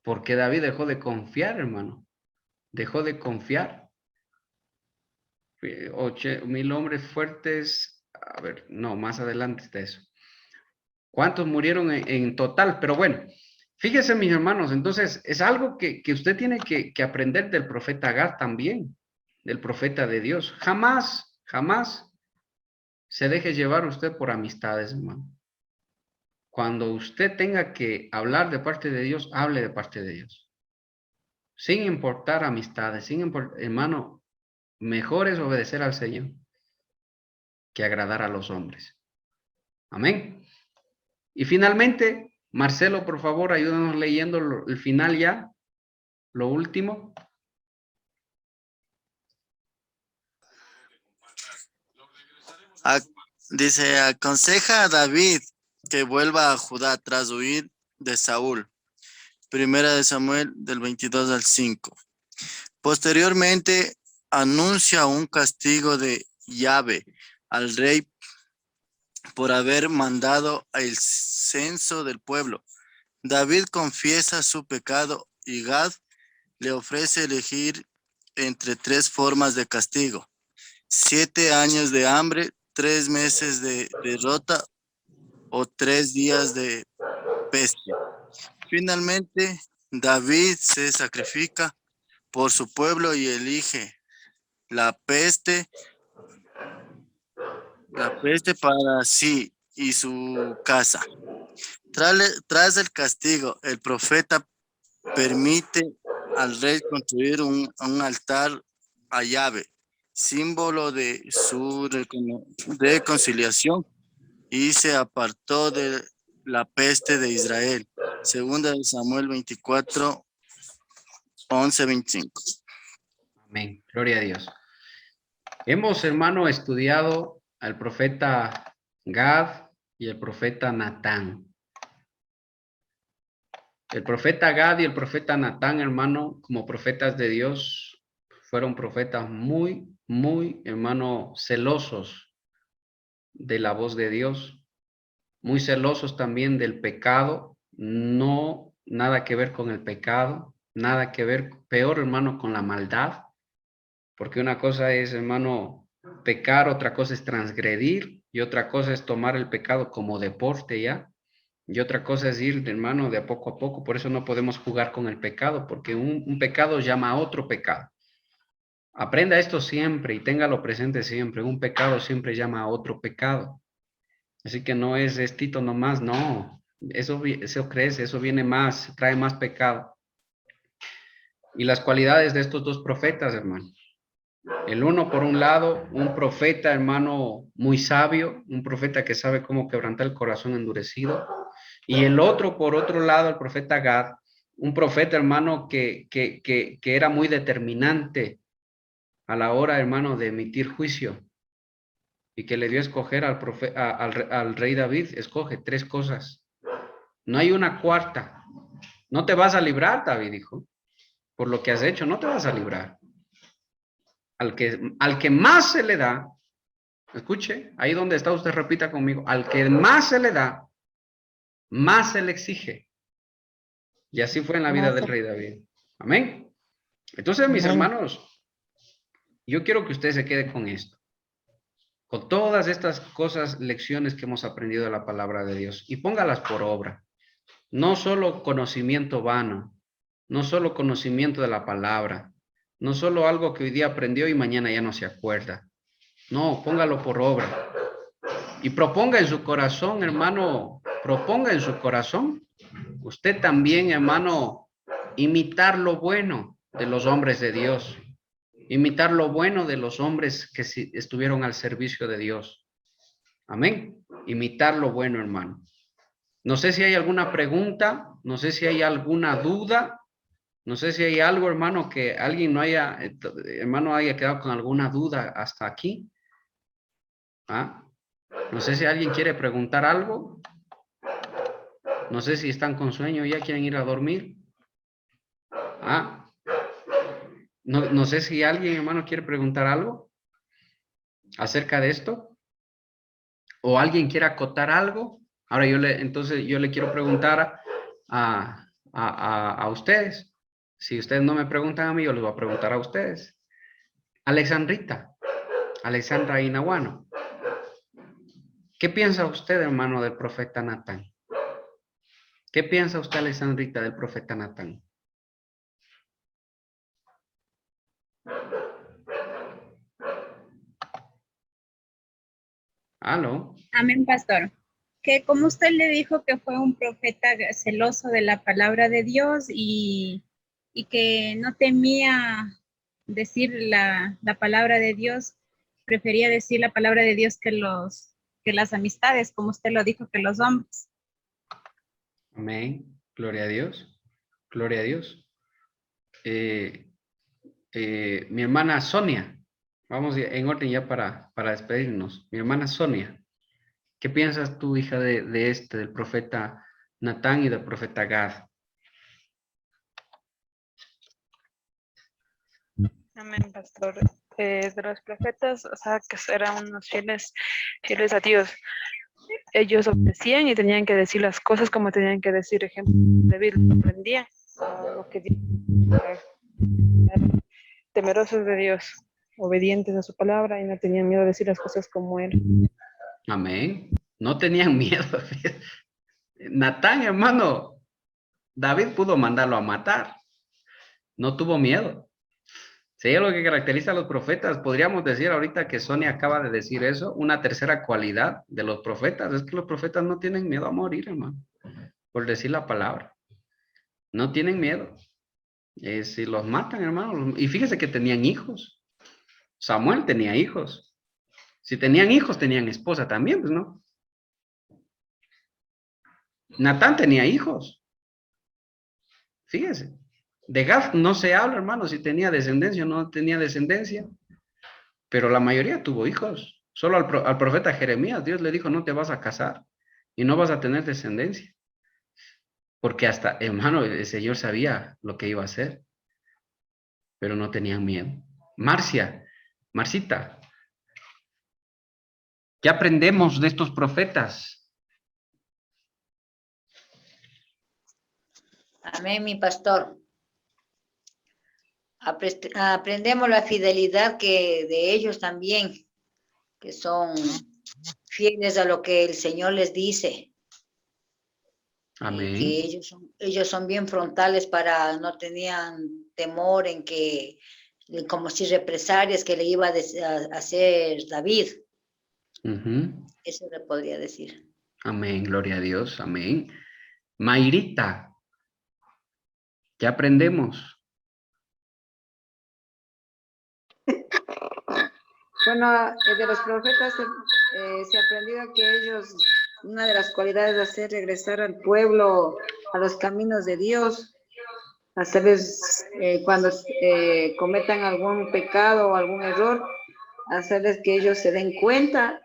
Porque David dejó de confiar, hermano. Dejó de confiar. 8,000 hombres fuertes. A ver, no, más adelante está eso. ¿Cuántos murieron en total? Pero bueno, fíjese, mis hermanos, entonces es algo que usted tiene que aprender del profeta Gad también, del profeta de Dios. Jamás se deje llevar usted por amistades, hermano. Cuando usted tenga que hablar de parte de Dios, hable de parte de Dios. Sin importar amistades, hermano, mejor es obedecer al Señor que agradar a los hombres. Amén. Y finalmente, Marcelo, por favor, ayúdanos leyendo el final ya, lo último. Dice, aconseja a David que vuelva a Judá tras huir de Saúl. Primera de Samuel del 22 al 5. Posteriormente, anuncia un castigo de Yahvé al rey por haber mandado el censo del pueblo. David confiesa su pecado y Gad le ofrece elegir entre 3 formas de castigo: 7 años de hambre, 3 meses de derrota o 3 días de peste. Finalmente, David se sacrifica por su pueblo y elige la peste para sí y su casa. Tras el castigo, el profeta permite al rey construir un altar a Yahvé, símbolo de su reconciliación, y se apartó de la peste de Israel. Segunda de Samuel 24, 11, 25. Amén. Gloria a Dios. Hemos, hermano, estudiado al profeta Gad y el profeta Natán. El profeta Gad y el profeta Natán, hermano, como profetas de Dios, fueron profetas muy, hermano, celosos de la voz de Dios, muy celosos también del pecado, no nada que ver con el pecado, nada que ver, peor, hermano, con la maldad, porque una cosa es, hermano, pecar, otra cosa es transgredir, y otra cosa es tomar el pecado como deporte ya, y otra cosa es ir, hermano, de a poco, por eso no podemos jugar con el pecado, porque un pecado llama a otro pecado. Aprenda esto siempre y téngalo presente siempre, un pecado siempre llama a otro pecado. Así que no es estito nomás, no, eso crece, eso viene más, trae más pecado. Y las cualidades de estos dos profetas, hermano. El uno, por un lado, un profeta, hermano, muy sabio, un profeta que sabe cómo quebrantar el corazón endurecido. Y el otro, por otro lado, el profeta Gad, un profeta, hermano, que era muy determinante a la hora, hermano, de emitir juicio. Y que le dio a escoger al rey David, escoge 3 cosas. No hay una cuarta. No te vas a librar, David dijo. Por lo que has hecho, no te vas a librar. Al que más se le da, escuche, ahí donde está usted, repita conmigo, al que más se le da, más se le exige. Y así fue en la vida del rey David. Amén. Entonces, mis hermanos, yo quiero que usted se quede con esto. Con todas estas cosas, lecciones que hemos aprendido de la palabra de Dios. Y póngalas por obra. No solo conocimiento vano. No solo conocimiento de la palabra. No solo algo que hoy día aprendió y mañana ya no se acuerda. No, póngalo por obra. Y proponga en su corazón, hermano, proponga en su corazón, usted también, hermano, imitar lo bueno de los hombres de Dios. Imitar lo bueno de los hombres que estuvieron al servicio de Dios. Amén. Imitar lo bueno, hermano. No sé si hay alguna pregunta, no sé si hay alguna duda, no sé si hay algo, hermano, que alguien no haya, hermano, haya quedado con alguna duda hasta aquí. ¿Ah? No sé si alguien quiere preguntar algo. No sé si están con sueño ya, quieren ir a dormir. ¿Ah? No sé si alguien, hermano, quiere preguntar algo acerca de esto. O alguien quiere acotar algo. Ahora entonces yo le quiero preguntar a ustedes. Si ustedes no me preguntan a mí, yo les voy a preguntar a ustedes. Alexandra Inahuano. ¿Qué piensa usted, hermano, del profeta Natán? ¿Qué piensa usted, Alexandrita, del profeta Natán? ¿Aló? Amén, pastor. Que como usted le dijo que fue un profeta celoso de la palabra de Dios y que no temía decir la palabra de Dios, prefería decir la palabra de Dios que las amistades, como usted lo dijo, que los hombres. Amén. Gloria a Dios. Gloria a Dios. Mi hermana Sonia. Vamos en orden ya para despedirnos. Mi hermana Sonia. ¿Qué piensas tú, hija del profeta Natán y del profeta Gad? Amén, pastor. De los profetas, o sea, que eran unos fieles a Dios. Ellos obedecían y tenían que decir las cosas como tenían que decir. Ejemplo, David aprendía lo que Dios, temerosos de Dios, obedientes a su palabra y no tenían miedo de decir las cosas como él. Amén. No tenían miedo. Natán, hermano, David pudo mandarlo a matar. No tuvo miedo. Si es lo que caracteriza a los profetas, podríamos decir ahorita que Sonia acaba de decir eso, una tercera cualidad de los profetas, es que los profetas no tienen miedo a morir, hermano, por decir la palabra. No tienen miedo. Si los matan, hermano, y fíjese que tenían hijos. Samuel tenía hijos. Si tenían hijos, tenían esposa también, pues no. Natán tenía hijos. Fíjese. De Gad no se habla, hermano, si tenía descendencia o no tenía descendencia. Pero la mayoría tuvo hijos. Solo al profeta Jeremías, Dios le dijo, no te vas a casar y no vas a tener descendencia. Porque hasta, hermano, el Señor sabía lo que iba a hacer. Pero no tenían miedo. Marcita, ¿qué aprendemos de estos profetas? Amén, mi pastor. Aprendemos la fidelidad que de ellos también, que son fieles a lo que el Señor les dice. Amén. Que ellos son bien frontales no tenían temor en que, como si represalias que le iba a hacer David. Eso le podría decir. Amén, gloria a Dios, amén. Mayrita, ¿qué aprendemos? Bueno, de los profetas se ha aprendido que ellos, una de las cualidades de hacer regresar al pueblo a los caminos de Dios, hacerles, cuando cometan algún pecado o algún error, hacerles que ellos se den cuenta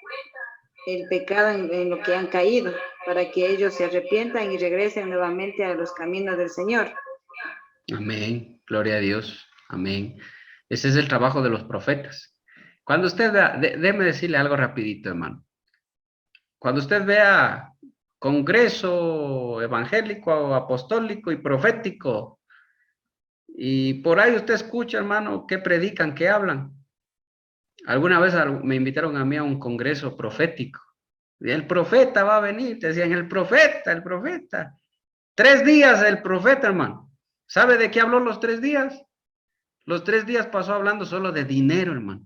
el pecado en lo que han caído, para que ellos se arrepientan y regresen nuevamente a los caminos del Señor. Amén, gloria a Dios, amén. Ese es el trabajo de los profetas. Cuando usted vea, déjeme decirle algo rapidito, hermano. Cuando usted vea congreso evangélico, apostólico y profético, y por ahí usted escucha, hermano, qué predican, qué hablan. Alguna vez me invitaron a mí a un congreso profético. Y el profeta va a venir, decían, el profeta, el profeta. 3 días el profeta, hermano. ¿Sabe de qué habló los 3 días? Los 3 días pasó hablando solo de dinero, hermano.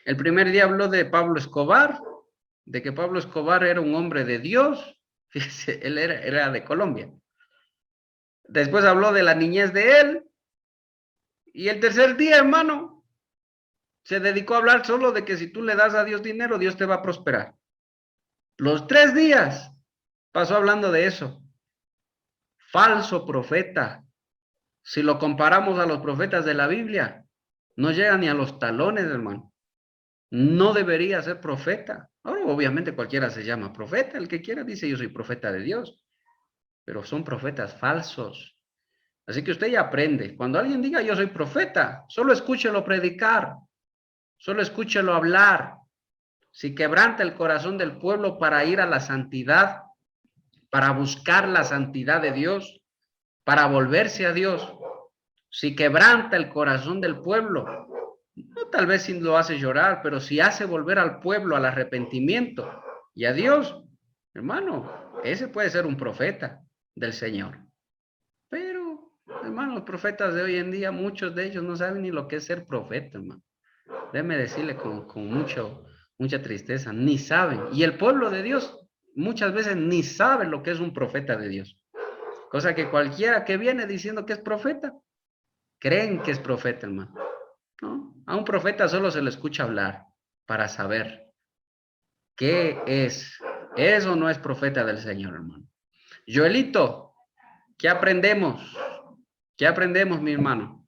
El primer día habló de Pablo Escobar, de que Pablo Escobar era un hombre de Dios. Fíjese, él era de Colombia. Después habló de la niñez de él. Y el tercer día, hermano, se dedicó a hablar solo de que si tú le das a Dios dinero, Dios te va a prosperar. Los 3 días pasó hablando de eso. Falso profeta. Si lo comparamos a los profetas de la Biblia, no llega ni a los talones, hermano. No debería ser profeta. Ahora, obviamente cualquiera se llama profeta. El que quiera dice yo soy profeta de Dios. Pero son profetas falsos. Así que usted ya aprende. Cuando alguien diga yo soy profeta, solo escúchelo predicar. Solo escúchelo hablar. Si quebranta el corazón del pueblo para ir a la santidad, para buscar la santidad de Dios, para volverse a Dios, si quebranta el corazón del pueblo, no tal vez si lo hace llorar, pero si hace volver al pueblo al arrepentimiento y a Dios, hermano, ese puede ser un profeta del Señor. Pero, hermano, los profetas de hoy en día, muchos de ellos no saben ni lo que es ser profeta, hermano. Déjeme decirle con mucha tristeza, ni saben. Y el pueblo de Dios muchas veces ni sabe lo que es un profeta de Dios. Cosa que cualquiera que viene diciendo que es profeta, creen que es profeta, hermano. ¿No? A un profeta solo se le escucha hablar para saber qué es o no es profeta del Señor, hermano. Joelito, ¿qué aprendemos? ¿Qué aprendemos, mi hermano?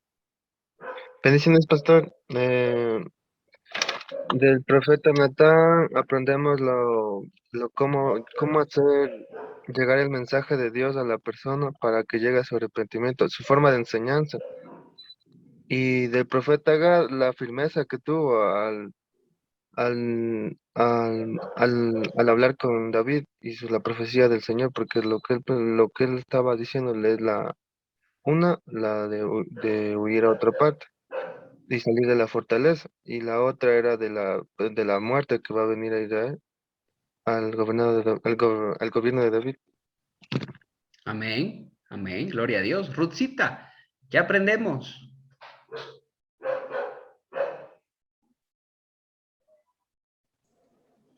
Bendiciones, pastor. Del profeta Natán aprendemos cómo hacer llegar el mensaje de Dios a la persona para que llegue a su arrepentimiento, su forma de enseñanza. Y del profeta Gad, la firmeza que tuvo al hablar con David y la profecía del Señor, porque lo que él estaba diciéndole es la de huir a otra parte y salir de la fortaleza, y la otra era de la muerte que va a venir a Israel al gobierno de David. Amén, amén, gloria a Dios. Ruthcita, ¿qué aprendemos?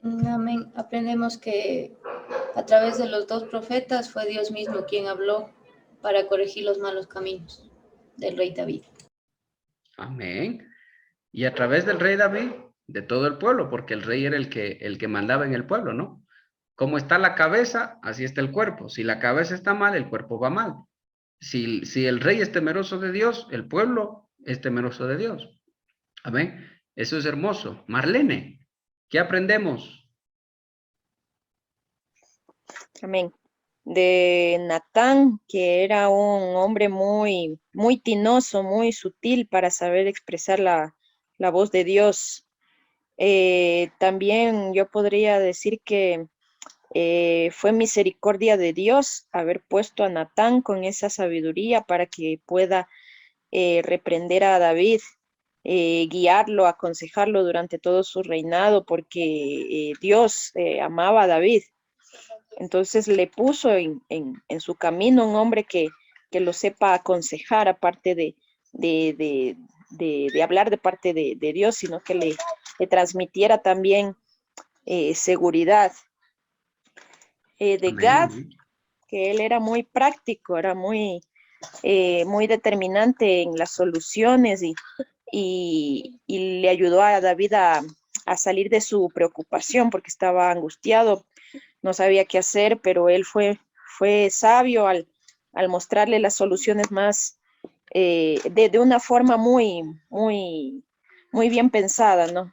Amén. Aprendemos que a través de los 2 profetas fue Dios mismo quien habló para corregir los malos caminos del rey David. Amén. Y a través del rey David, de todo el pueblo, porque el rey era el que mandaba en el pueblo, ¿no? Como está la cabeza, así está el cuerpo. Si la cabeza está mal, el cuerpo va mal. Si el rey es temeroso de Dios, el pueblo es temeroso de Dios. Amén. Eso es hermoso. Marlene, ¿qué aprendemos? Amén. De Natán, que era un hombre muy, muy tinoso, muy sutil para saber expresar la voz de Dios. También yo podría decir que fue misericordia de Dios haber puesto a Natán con esa sabiduría para que pueda reprender a David guiarlo, aconsejarlo durante todo su reinado, porque Dios amaba a David. Entonces le puso en su camino un hombre que lo sepa aconsejar, aparte de hablar de parte de Dios, sino que le transmitiera también seguridad. De Gad, Amén. que él era muy práctico, era muy determinante en las soluciones y le ayudó a David a salir de su preocupación porque estaba angustiado, no sabía qué hacer, pero él fue sabio al mostrarle las soluciones más de una forma muy bien pensada, ¿no?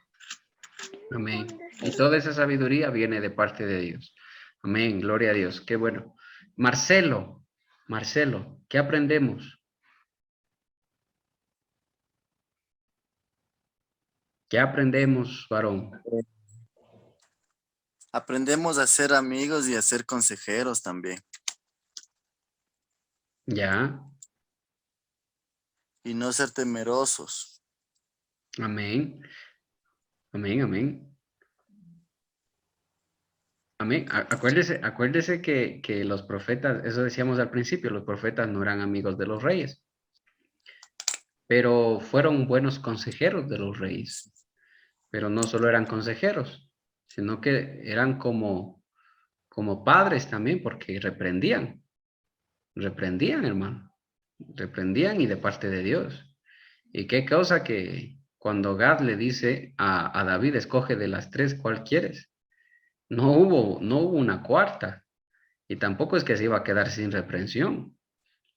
Amén. Y toda esa sabiduría viene de parte de Dios. Amén. Gloria a Dios. Qué bueno. Marcelo, ¿qué aprendemos? ¿Qué aprendemos, varón? Aprendemos a ser amigos y a ser consejeros también. Ya. Y no ser temerosos. Amén. Amén, amén. Amén. Acuérdese que los profetas, eso decíamos al principio, los profetas no eran amigos de los reyes, pero fueron buenos consejeros de los reyes. Pero no solo eran consejeros, sino que eran como padres también, porque reprendían, hermano, reprendían y de parte de Dios. Y qué cosa que cuando Gad le dice a David, escoge de las tres, ¿cuál quieres? No hubo una cuarta, y tampoco es que se iba a quedar sin reprensión,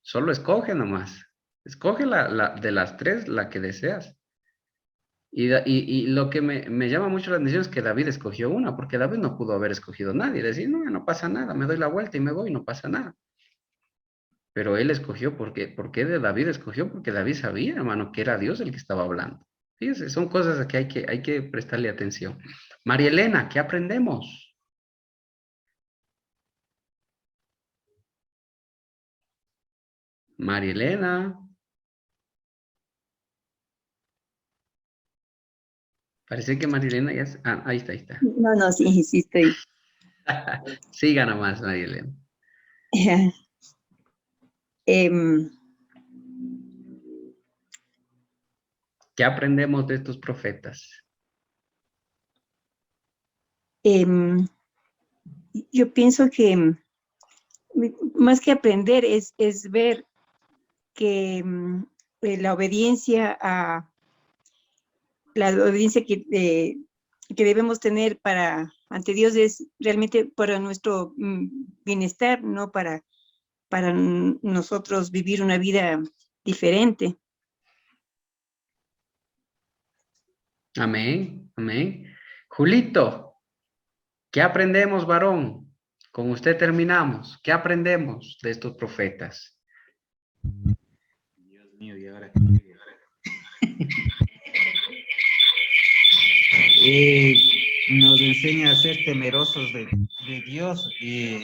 solo escoge nomás, escoge de las tres, la que deseas. Y lo que me llama mucho la atención es que David escogió una, porque David no pudo haber escogido nadie, decir, no, no pasa nada, me doy la vuelta y me voy, no pasa nada. Pero él escogió, ¿por qué de David escogió? Porque David sabía, hermano, que era Dios el que estaba hablando. Fíjense, son cosas que hay que prestarle atención. María Elena, ¿qué aprendemos? María Elena. Parece que María Elena ya... ahí está, ahí está. No, sí estoy. Siga nomás, María Elena. Em, ¿Qué aprendemos de estos profetas? Yo pienso que más que aprender es ver que la obediencia que debemos tener ante Dios es realmente para nuestro bienestar, no para nosotros vivir una vida diferente. Amén, amén. Julito, ¿qué aprendemos, varón? Con usted terminamos. ¿Qué aprendemos de estos profetas? Dios mío, ¿y ahora nos enseña a ser temerosos de Dios y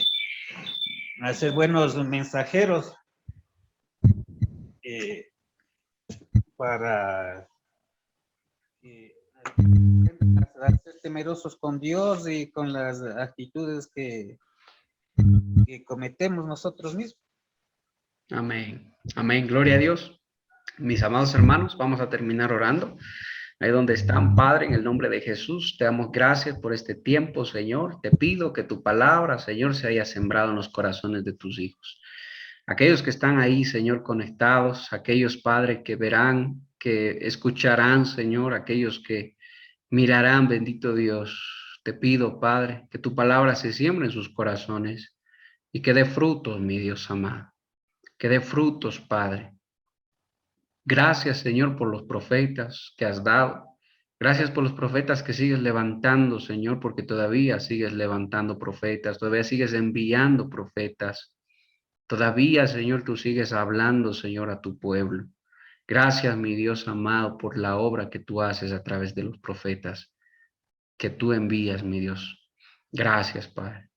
a ser buenos mensajeros para a ser temerosos con Dios y con las actitudes que cometemos nosotros mismos. Amén, amén, gloria a Dios. Mis amados hermanos, vamos a terminar orando. Ahí donde están, Padre, en el nombre de Jesús, te damos gracias por este tiempo, Señor. Te pido que tu palabra, Señor, se haya sembrado en los corazones de tus hijos. Aquellos que están ahí, Señor, conectados, aquellos, Padre, que verán, que escucharán, Señor, aquellos que mirarán, bendito Dios. Te pido, Padre, que tu palabra se siembre en sus corazones y que dé frutos, mi Dios amado. Que dé frutos, Padre. Gracias, Señor, por los profetas que has dado. Gracias por los profetas que sigues levantando, Señor, porque todavía sigues levantando profetas, todavía sigues enviando profetas. Todavía, Señor, tú sigues hablando, Señor, a tu pueblo. Gracias, mi Dios amado, por la obra que tú haces a través de los profetas que tú envías, mi Dios. Gracias, Padre.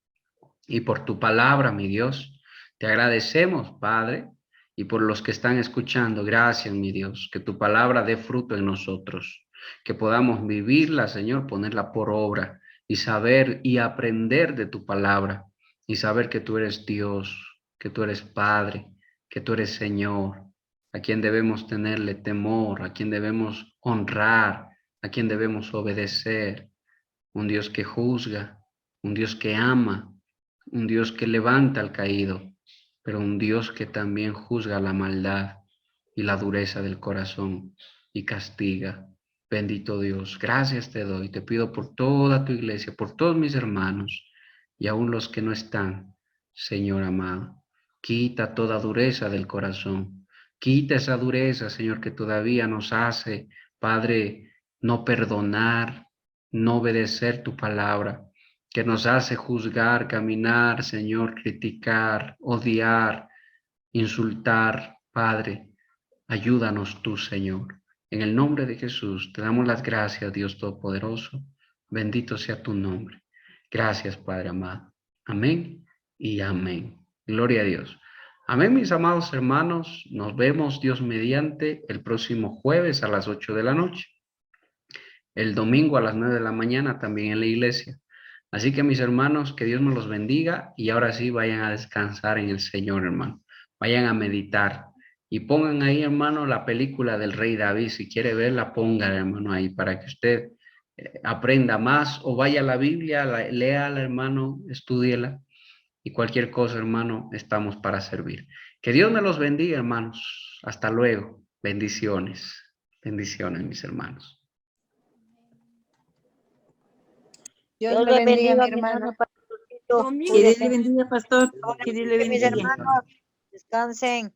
Y por tu palabra, mi Dios, te agradecemos, Padre, Y por los que están escuchando, gracias, mi Dios, que tu palabra dé fruto en nosotros, que podamos vivirla, Señor, ponerla por obra y saber y aprender de tu palabra y saber que tú eres Dios, que tú eres Padre, que tú eres Señor, a quien debemos tenerle temor, a quien debemos honrar, a quien debemos obedecer. Un Dios que juzga, un Dios que ama, un Dios que levanta al caído, pero un Dios que también juzga la maldad y la dureza del corazón y castiga. Bendito Dios, gracias te doy, te pido por toda tu iglesia, por todos mis hermanos y aún los que no están, Señor amado. Quita toda dureza del corazón, quita esa dureza, Señor, que todavía nos hace, Padre, no perdonar, no obedecer tu palabra, que nos hace juzgar, caminar, Señor, criticar, odiar, insultar. Padre, ayúdanos tú, Señor. En el nombre de Jesús te damos las gracias, Dios Todopoderoso. Bendito sea tu nombre. Gracias, Padre amado. Amén y amén. Gloria a Dios. Amén, mis amados hermanos. Nos vemos, Dios mediante, el próximo jueves a las 8 de la noche. El domingo a las 9 de la mañana también en la iglesia. Así que mis hermanos, que Dios me los bendiga y ahora sí vayan a descansar en el Señor, hermano. Vayan a meditar y pongan ahí, hermano, la película del Rey David. Si quiere verla, póngala, hermano, ahí para que usted aprenda más o vaya a la Biblia, léala, hermano, estúdiela y cualquier cosa, hermano, estamos para servir. Que Dios me los bendiga, hermanos. Hasta luego. Bendiciones. Bendiciones, mis hermanos. Dios me bendiga, mi mi hermano. pastorcito. Que Dios le bendiga, pastor. Ahora Que Dios sí le que mis bendiga. hermanos descansen.